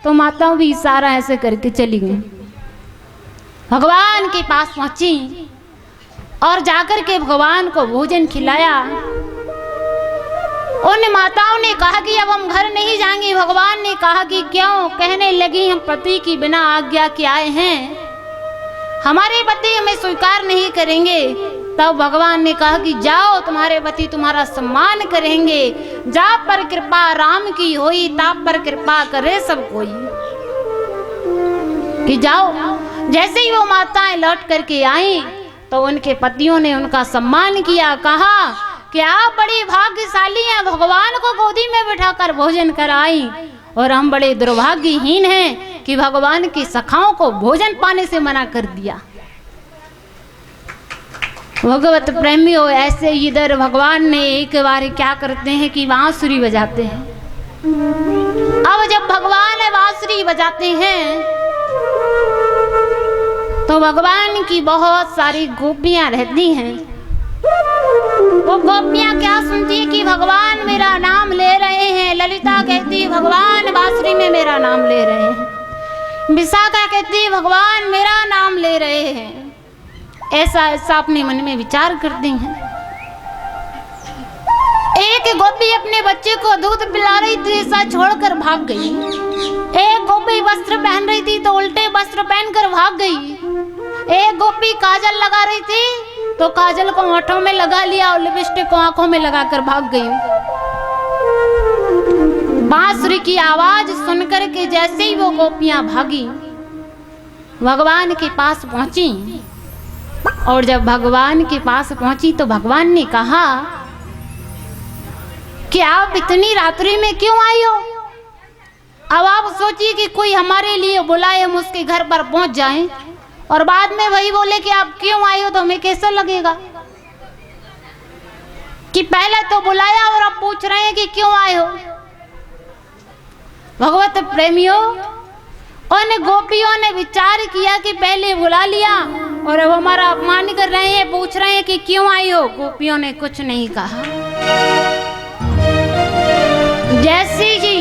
तो माताओं भी इशारा ऐसे करके चली गई। भगवान के पास पहुंची और जाकर के भगवान को भोजन खिलाया। उन माताओं ने कहा कि अब हम घर नहीं जाएंगे। भगवान ने कहा कि क्यों? कहने लगी हम पति की बिना आज्ञा के आए हैं, हमारे पति हमें स्वीकार नहीं करेंगे। तब भगवान ने कहा कि जाओ, तुम्हारे पति तुम्हारा सम्मान करेंगे। जा पर कृपा राम की होई, ताप पर कृपा करे सब कोई। कि जाओ। जैसे ही वो माताएं लौट करके आई तो उनके पतियों ने उनका सम्मान किया, कहा कि आप बड़ी भाग्यशाली हैं, भगवान को गोदी में बिठाकर भोजन कराई, और हम बड़े दुर्भाग्यहीन हैं कि भगवान की सखाओं को भोजन पाने से मना कर दिया। भगवत प्रेमियों, ऐसे इधर भगवान ने एक बार क्या करते हैं कि बांसुरी बजाते हैं। अब जब भगवान बांसुरी बजाते हैं तो भगवान की बहुत सारी गोपियां रहती हैं। वो गोपियां क्या सुनती है कि भगवान मेरा नाम ले रहे हैं। ललिता कहती है भगवान बांसुरी में मेरा नाम ले रहे हैं। विशाखा कहती है भगवान मेरा नाम ले रहे हैं। ऐसा ऐसा अपने मन में विचार करती हैं। एक गोपी अपने बच्चे को दूध पिला रही थी, ऐसा छोड़कर भाग गई। एक गोपी वस्त्र पहन रही थी तो उल्टे वस्त्र पहनकर भाग गई। एक गोपी काजल लगा रही थी तो काजल को होठों में लगा लिया और लिपस्टिक को आंखों में लगाकर भाग गई। बांसुरी की आवाज सुनकर के जैसे ही वो गोपियां भागी, भगवान के पास पहुंची। और जब भगवान के पास पहुंची तो भगवान ने कहा कि आप इतनी रात्रि में क्यों आई हो? अब आप सोचिए कि कोई हमारे लिए बुलाए, हम उसके घर पर पहुंच जाएं और बाद में वही बोले कि आप क्यों आई हो, तो हमें कैसा लगेगा कि पहले तो बुलाया और अब पूछ रहे हैं कि क्यों आए हो। भगवत प्रेमियों, उन गोपियों ने विचार किया कि पहले बुला लिया और अब हमारा अपमान कर रहे हैं, पूछ रहे हैं कि क्यों आई हो। गोपियों ने कुछ नहीं कहा। जैसी जी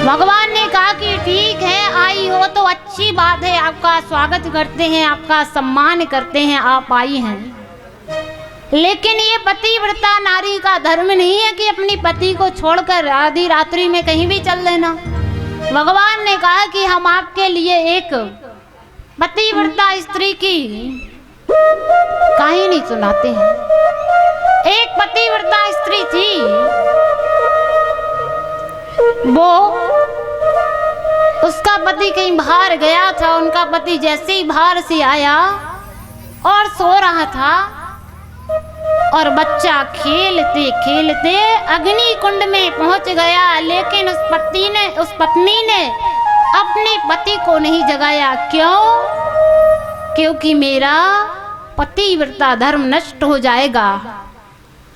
भगवान ने कहा कि ठीक है, आई हो तो अच्छी बात है, आपका स्वागत करते हैं, आपका सम्मान करते हैं, आप आई हैं। लेकिन ये पतिव्रता नारी का धर्म नहीं है कि अपनी पति को छोड़कर आधी रात्रि में कहीं भी चल देना। भगवान ने कहा कि हम आपके लिए एक पतिव्रता स्त्री की कहानी सुनाते हैं। एक पतिव्रता स्त्री थी, वो उसका पति कहीं बाहर गया था। उनका पति जैसे ही बाहर से आया और सो रहा था और बच्चा खेलते खेलते अग्नि कुंड में पहुंच गया, लेकिन उस पत्नी ने अपने पति को नहीं जगाया। क्यों? क्योंकि मेरा पतिव्रता धर्म नष्ट हो जाएगा।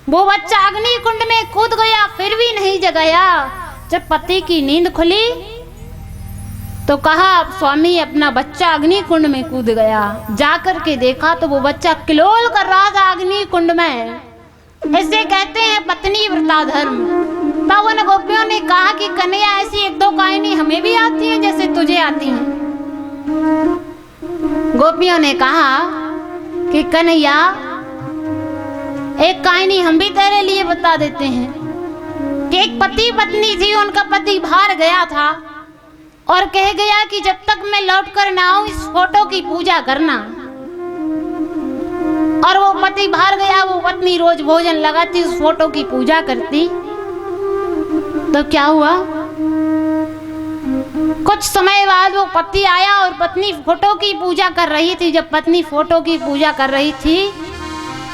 वो बच्चा अग्नि कुंड में कूद गया, फिर भी नहीं जगाया। जब पति की नींद खुली तो कहा, अब स्वामी, अपना बच्चा अग्नि कुंड में कूद गया। जाकर के देखा तो वो बच्चा किलोल कर रहा था अग्नि कुंड में। इसे कहते हैं पत्नी व्रता धर्म। तब उन गोपियों ने कहा कि कन्हैया, ऐसी एक दो कहानी हमें भी आती हैं जैसे तुझे आती हैं। गोपियों ने कहा कि कन्हैया, एक कहानी हम भी तेरे लिए बता देते हैं कि एक पति पत्नी थी, उनका पति बाहर गया था और कह गया कि जब तक मैं लौट कर ना आऊं इस फोटो की पूजा करना। और वो पति बाहर गया, वो पत्नी रोज भोजन लगाती, उस फोटो की पूजा करती। तो क्या हुआ, कुछ समय बाद वो पति आया और पत्नी फोटो की पूजा कर रही थी। जब पत्नी फोटो की पूजा कर रही थी,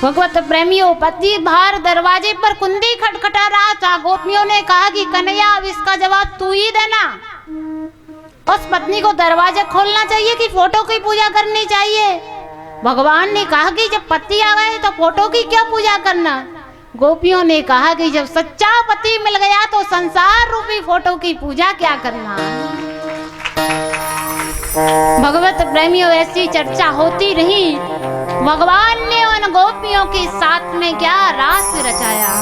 भगवत प्रेमियों, पति बाहर दरवाजे पर कुंडी खटखटा रहा था। गोपियों ने कहा कि कन्हैया, अब इसका जवाब तू ही देना। उस पत्नी को दरवाजा खोलना चाहिए कि फोटो की पूजा करनी चाहिए? भगवान ने कहा कि जब पति आ गए तो फोटो की क्या पूजा करना। गोपियों ने कहा कि जब सच्चा पति मिल गया तो संसार रूपी फोटो की पूजा क्या करना। भगवत प्रेमियों, ऐसी चर्चा होती रही। भगवान ने उन गोपियों के साथ में क्या रास रचाया।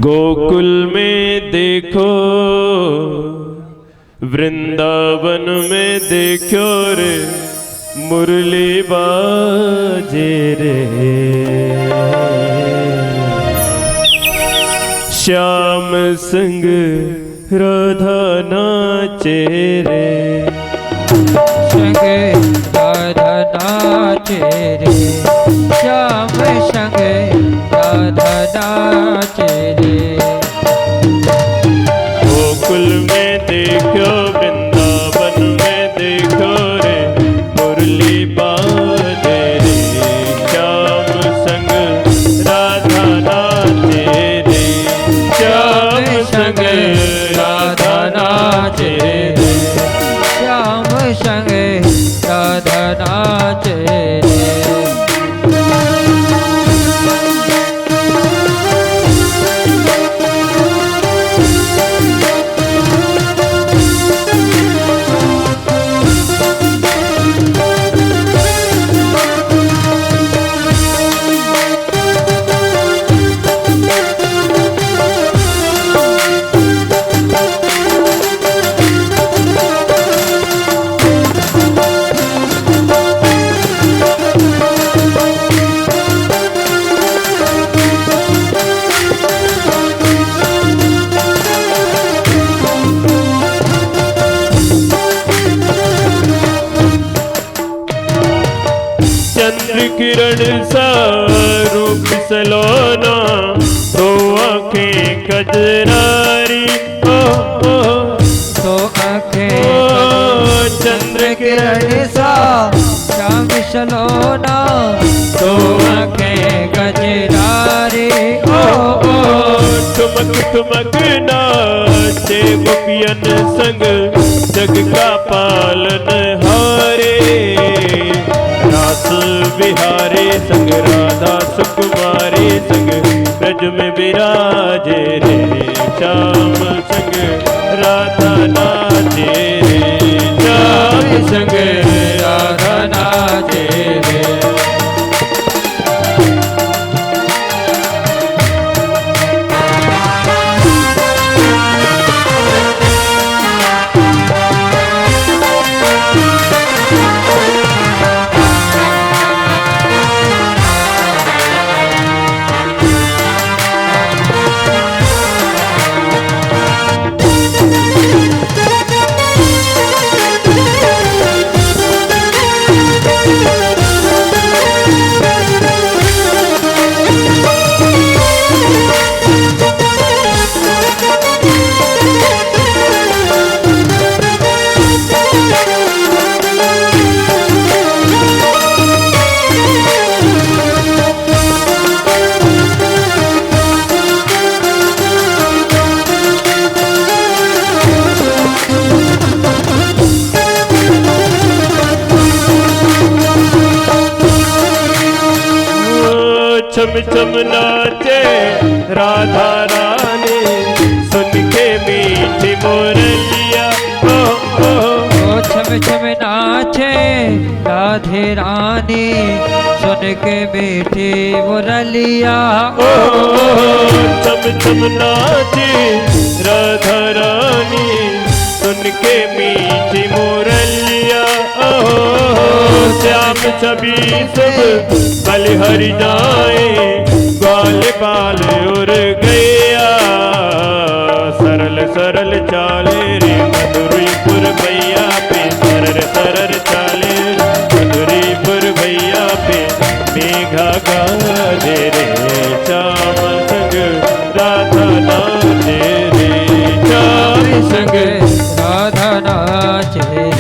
गोकुल में देखो, वृंदावन में देखो रे, मुरली बाजे रे। श्याम संग राधा नाचे रे, संग राधा नाचे रे, श्याम संग राधा नाचे रे। गोकुल में देखो, वृंदावन में देखो रे, मुरली बाजे रे। श्याम संग राधा नाचे रे, श्याम संग राधा नाचे रे, श्याम संग राधा नाचे रे। किरण सा रूप सलोना, दो आंखें कजरारी, चंद्र किरण सा श्याम सलोना तो आंखें गजरारे ओ ठुमक ठुमक नाचे गोपियन संग जग का पालन हारे रास बिहारे संग राधा सुकुमारी संग ब्रज में विराजे रे श्याम संग राधा नाचे रे श्याम संग राधा नाचे रे छम छम नाचे राधा रानी सुन के मीठी मुरलिया ओ छम छम नाचे राधे रानी सुन के मीठी मुरलिया ओ छम छम नाचे राधा रानी सुन के मीठी मुरलिया श्याम छवि सब बलिहरि जाए ग्वाल बाल उड़ गया सरल सरल चाले रे मधुरीपुर भैया पे सरल सरल चाले मधुरीपुर भैया पे मेघा गाजे रे श्याम संग राधा नाचे रे श्याम संग राधा नाचे रे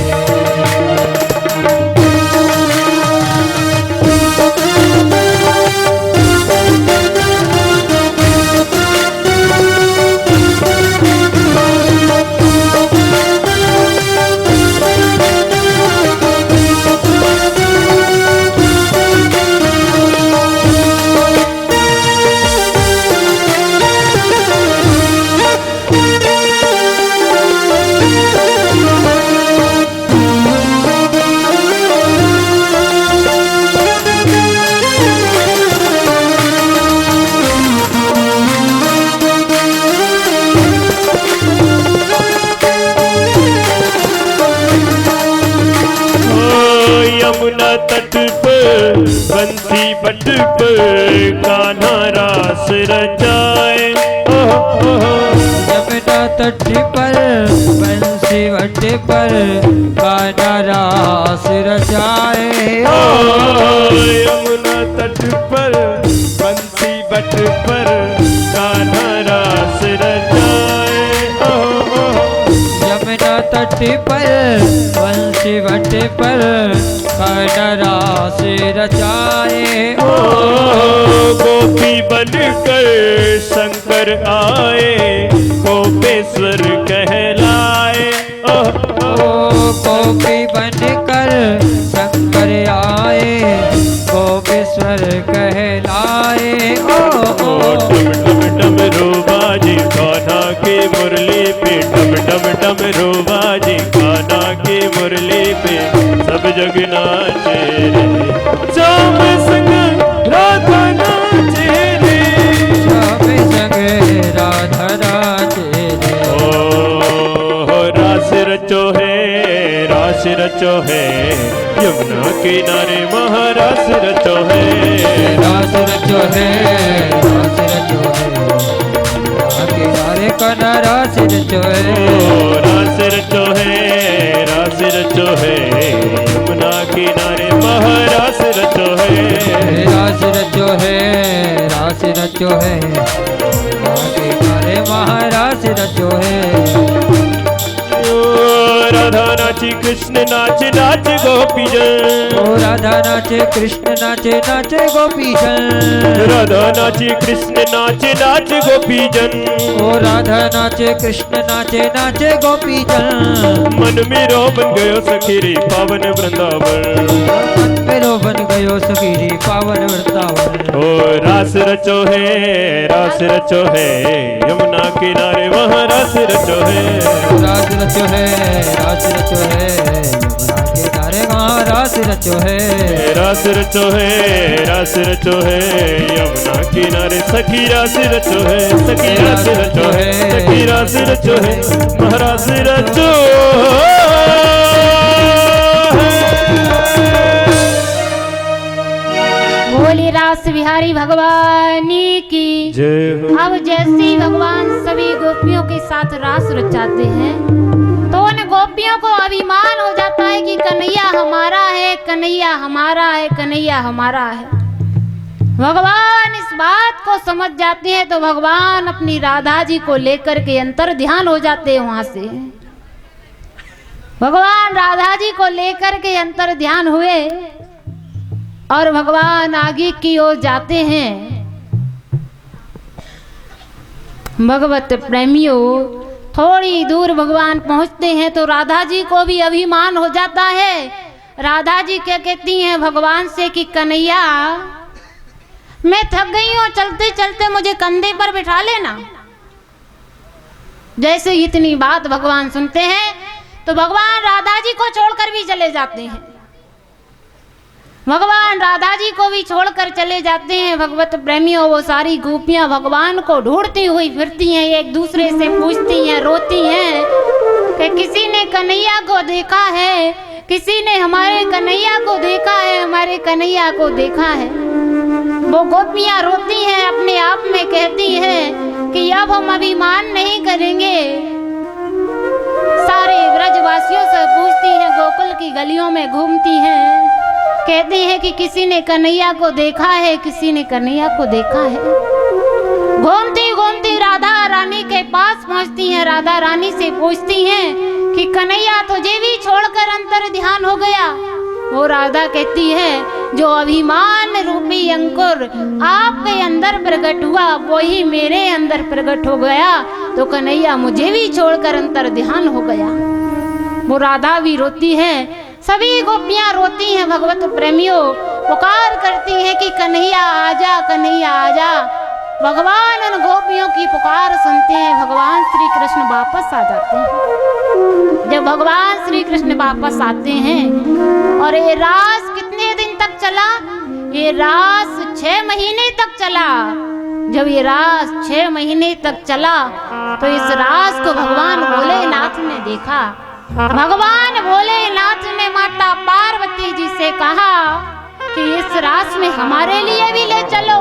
यमुना तट पर बंसी बट पर कान्हा रास रचाए यमुना तट पर बंसी वट पर कान्हा रास रचाए यमुना तट पर बंसी बट पर कान्हा रास रचाए यमुना तट पर बंसी वट पर कान्हा रास रचाए गोपी बनकर शंकर आए गोपेश्वर कहलाए गोपी बनकर शंकर आए गोपेश्वर कहलाए डम डम डम रोबाजी कान्हा की मुरली पे डम डम डम रोबाजी कान्हा की मुरली पे सब जग नाचे रे श्याम संग राधा नाचे रे श्याम संग राधा नाचे रे रास रचो है यमुना किनारे महारास रचो है रास रचो है रास रचो है किनारे कना रास रचो है रास रचो है यमुना किनारे महारास रचो है रास रचो है रास रचो है किनारे महारास रचो है राधा नाचे कृष्ण नाचे नाच गोपीजन। ओ राधा नाचे कृष्ण नाचे नाचे गोपीजन। राधा नाचे कृष्ण नाचे नाच गोपीजन। ओ राधा नाचे कृष्ण नाचे नाचे गोपीजन। मन मेरो बन गयो सखी रे पावन वृंदावन। मन मेरो बन गयो सखी रे पावन वृंदावन। ओ रास रचो है यमुना किनारे वहाँ रास रचो है। रास रचो है यमुना किनारे वहाँ रास रचो है। रास रचो है यमुना किनारे सखी रास रचो है। सखी रास रचो है सखी रास रचो है महाराज रचो बोले रास बिहारी भगवान की जय हो। अब जैसे ही भगवान सभी गोपियों के साथ रास रचाते हैं तो उन गोपियों को अभिमान हो जाता है कि कन्हैया हमारा है, कन्हैया हमारा है, कन्हैया हमारा है। भगवान इस बात को समझ जाते हैं तो भगवान अपनी राधा जी को लेकर के अंतर ध्यान हो जाते हैं। वहां से भगवान राधा जी को लेकर के अंतर ध्यान हुए और भगवान आगे की ओर जाते हैं। भगवत प्रेमियों, थोड़ी दूर भगवान पहुंचते हैं तो राधा जी को भी अभिमान हो जाता है। राधा जी क्या कहती हैं भगवान से कि कन्हैया मैं थक गई हूँ, चलते चलते मुझे कंधे पर बिठा लेना। जैसे इतनी बात भगवान सुनते हैं तो भगवान राधा जी को छोड़कर भी चले जाते हैं। भगवान राधा जी को भी छोड़कर चले जाते हैं। भगवत प्रेमियों, वो सारी गोपियां भगवान को ढूंढती हुई फिरती हैं, एक दूसरे से पूछती हैं, रोती हैं कि किसी ने कन्हैया को देखा है, किसी ने हमारे कन्हैया को देखा है, हमारे कन्हैया को देखा है। वो गोपियां रोती हैं, अपने आप में कहती हैं कि अब हम अभिमान नहीं करेंगे। सारे ब्रजवासियों से पूछती हैं, गोकुल की गलियों में घूमती हैं, कहती हैं कि किसी ने कन्हैया को देखा है, किसी ने कन्हैया को देखा है। घूमती घूमती राधा रानी के पास पहुंचती हैं। राधा रानी से पूछती हैं कि कन्हैया तुझे भी छोड़कर अंतर ध्यान हो गया। वो राधा कहती है जो अभिमान रूपी अंकुर आपके अंदर प्रकट हुआ वही मेरे अंदर प्रकट हो गया, तो कन्हैया मुझे भी छोड़कर अंतर ध्यान हो गया। वो राधा भी रोती है, सभी गोपियां रोती हैं। भगवत प्रेमियों पुकार करती हैं कि कन्हैया आजा, कन्हैया आजा। भगवान उन गोपियों की पुकार सुनते हैं। भगवान श्री कृष्ण वापस आ जाते हैं। जब भगवान श्री कृष्ण वापस आते हैं और ये रास कितने दिन तक चला? ये रास 6 महीने तक चला। जब ये रास 6 महीने तक चला तो इस रास को भगवान भोलेनाथ ने देखा। भगवान भोलेनाथ ने माता पार्वती जी से कहा कि इस रास में हमारे लिए भी ले चलो।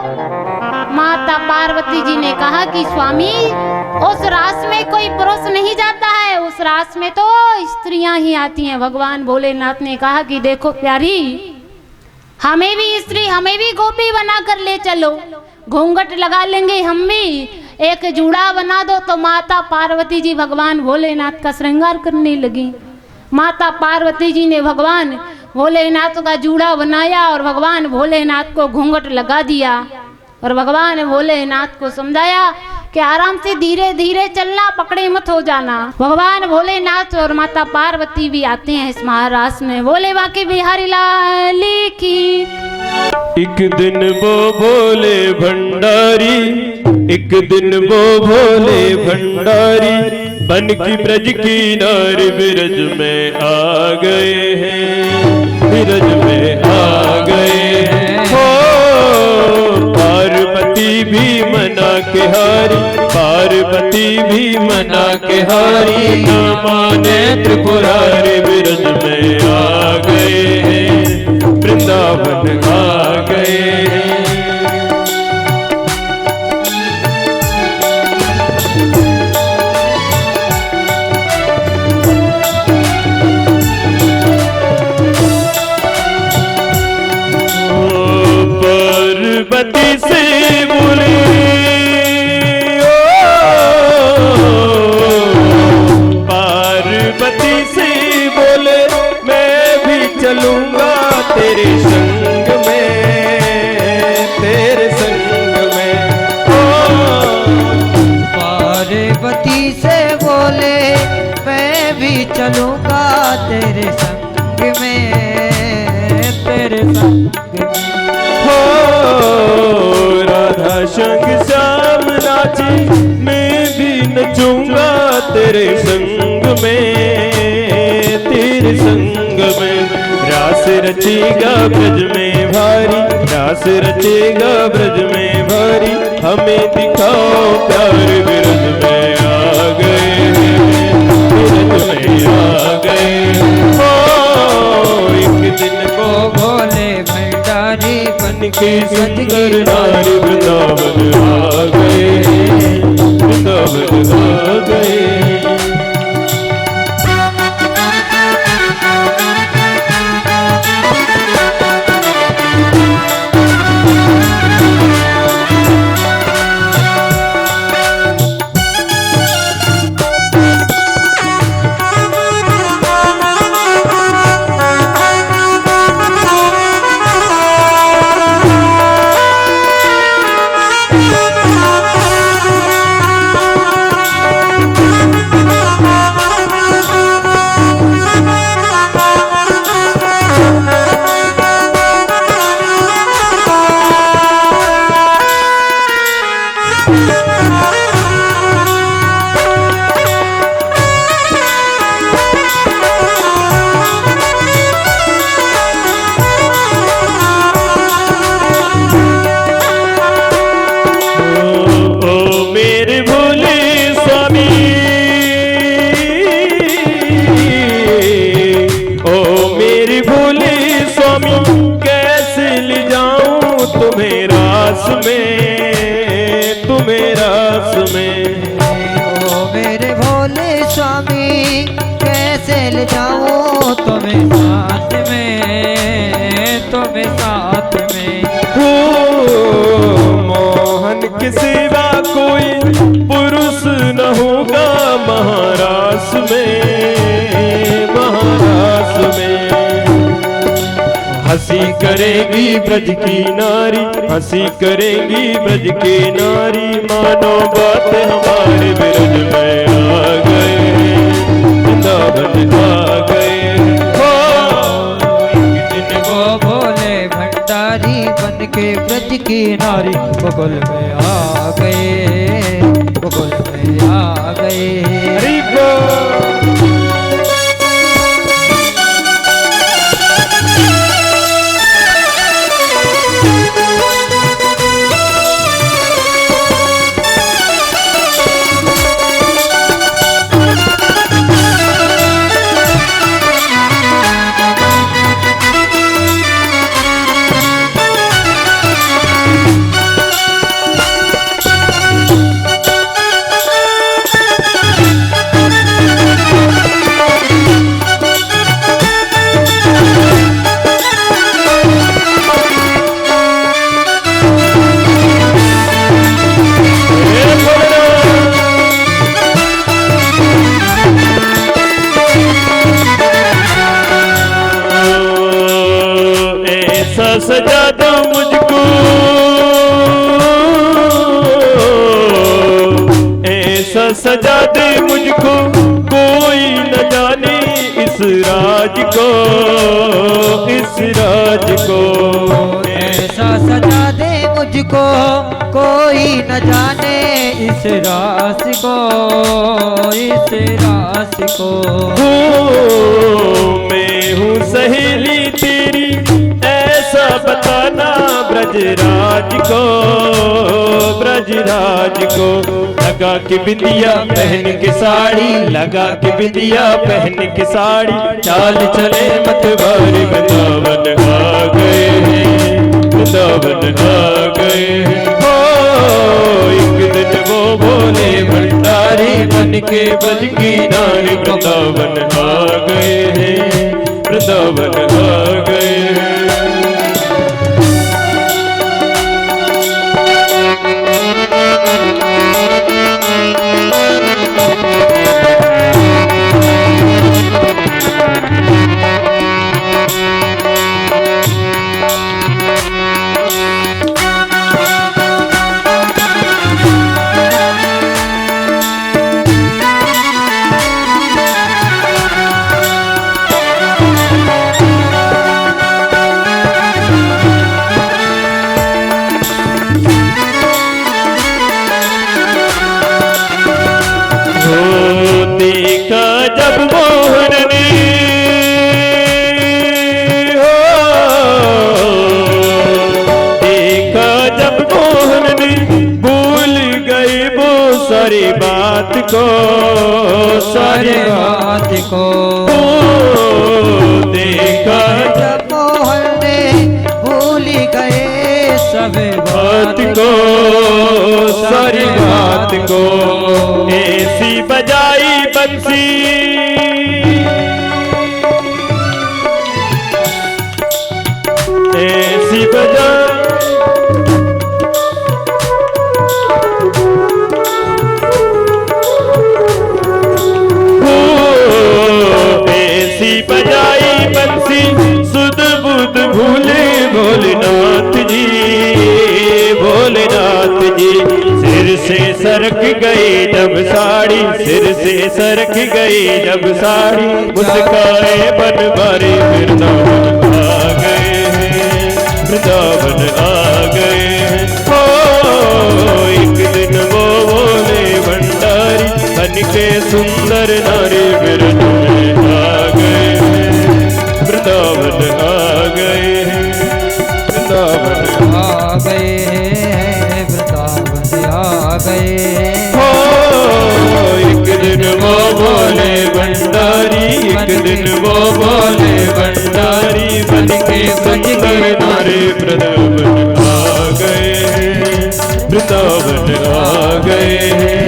माता पार्वती जी ने कहा कि स्वामी उस रास में कोई पुरुष नहीं जाता है, उस रास में तो स्त्रियां ही आती हैं। भगवान भोलेनाथ ने कहा कि देखो प्यारी, हमें भी स्त्री, हमें भी गोपी बना कर ले चलो, घूंघट लगा लेंगे हम भी, एक जूड़ा बना दो। तो माता पार्वती जी भगवान भोलेनाथ का श्रृंगार करने लगी। माता पार्वती जी ने भगवान भोलेनाथ का जूड़ा बनाया और भगवान भोलेनाथ को घूंघट लगा दिया और भगवान भोलेनाथ को समझाया कि आराम से धीरे धीरे चलना, पकड़े मत हो जाना। भगवान भोलेनाथ और माता पार्वती भी आते हैं इस महाराष्ट्र में। बोले बाकी बिहारी लाल की। एक दिन वो भोले भंडारी, एक दिन वो भोले भंडारी, बन की ब्रज की नारी बिरज में आ गए हैं, बिरज में आ गए हैं। हो पार्वती भी मना के हारी, पार्वती भी मना के हारी, न माने त्रिपुरारी बिरज में आ गए हैं, वृंदावन आ गए हैं। पार्वती से बोले, पार्वती से बोले, चलूंगा तेरे संग में, तेरे संग में। पार्वती से बोले मैं भी चलूंगा तेरे संग में, तेरे संग में। हो राधा संग श्याम नाची, मैं भी नचूंगा तेरे संग में, तेरे संग में। रास रचेगा ब्रज में भारी, रास रचेगा ब्रज में भारी, हमें दिखाओ प्यार ब्रज में आ गए, ब्रज में आ गए। हो एक दिन को भोले भंडारी बन के सुंदर नारी वृंदावन आ गए, वृंदावन आ गए। तुम्हें रास में, तुम्हें रास में। ओ मेरे भोले स्वामी कैसे ले जाऊं तुम्हें साथ में, तुम्हें साथ में। हो मोहन के सिवा कोई पुरुष न होगा महारास में, महारास में। हंसी करेगी ब्रज की नारी, हंसी करेगी ब्रज की नारी, मानो बात हमारे ब्रज में आ गए, वृंदावन आ गए। हो एक दिन वो भोले भंडारी बन के ब्रज की नारी बगल में आ गए, बगल में आ गए। हरि बोल। सजा दो मुझको, ऐसा सजा दे मुझको, कोई न जाने इस राज को, इस राज को। ऐसा सजा दे मुझको कोई न जाने इस रास को, इस रास को। हो मैं हूँ सहेली तेरी, ऐसा बताना ब्रजराज को, ब्रजराज को। लगा के बिंदिया पहन के साड़ी, लगा के बिंदिया पहन के साड़ी, चाल चले मतवारी वृंदावन आ गए हैं, वृंदावन आ गए हैं। हो एक दिन वो भोले भंडारी बन के ब्रज की नारी वृंदावन आ गए हैं, वृंदावन आ गए हैं। को सारी सारे बात को देखा जब मोहन ने भूल गए सब बात को सारी बात को ऐसी बजाई बंसी ऐसी बजाई ऐसी बजाई बंसी सुध बुध भूले भोलेनाथ जी भोलेनाथ जी सिर से सरक गई जब साड़ी सिर से सरक गई जब साड़ी मुस्काए बन मारे वृंदावन आ गए हैं वृंदावन आ गए हैं हो एक दिन वो बोले भंडारी बन के सुंदर नारी वृंद में आ गए हैं वृंदावन आ गए हैं वृंदावन आ गए हैं वृंदावन आ गए हो एक दिन वो बोले भंडारी एक दिन वो बोले भंडारी बन के सुंदर नारी वृंदावन आ गए हैं वृंदावन आ गए हैं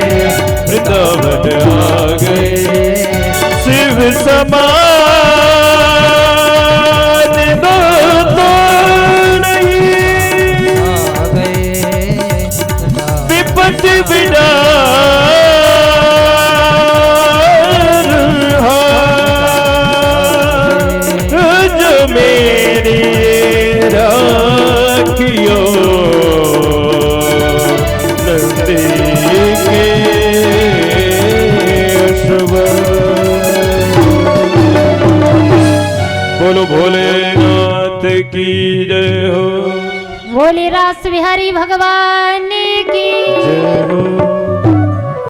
वृंदावन आ गए शिव समान दो तो नहीं आ गए विपत बिना जो मेरी राखियो नंदी के बोलो भोलेनाथ की जय हो बोले रास बिहारी भगवान की जय हो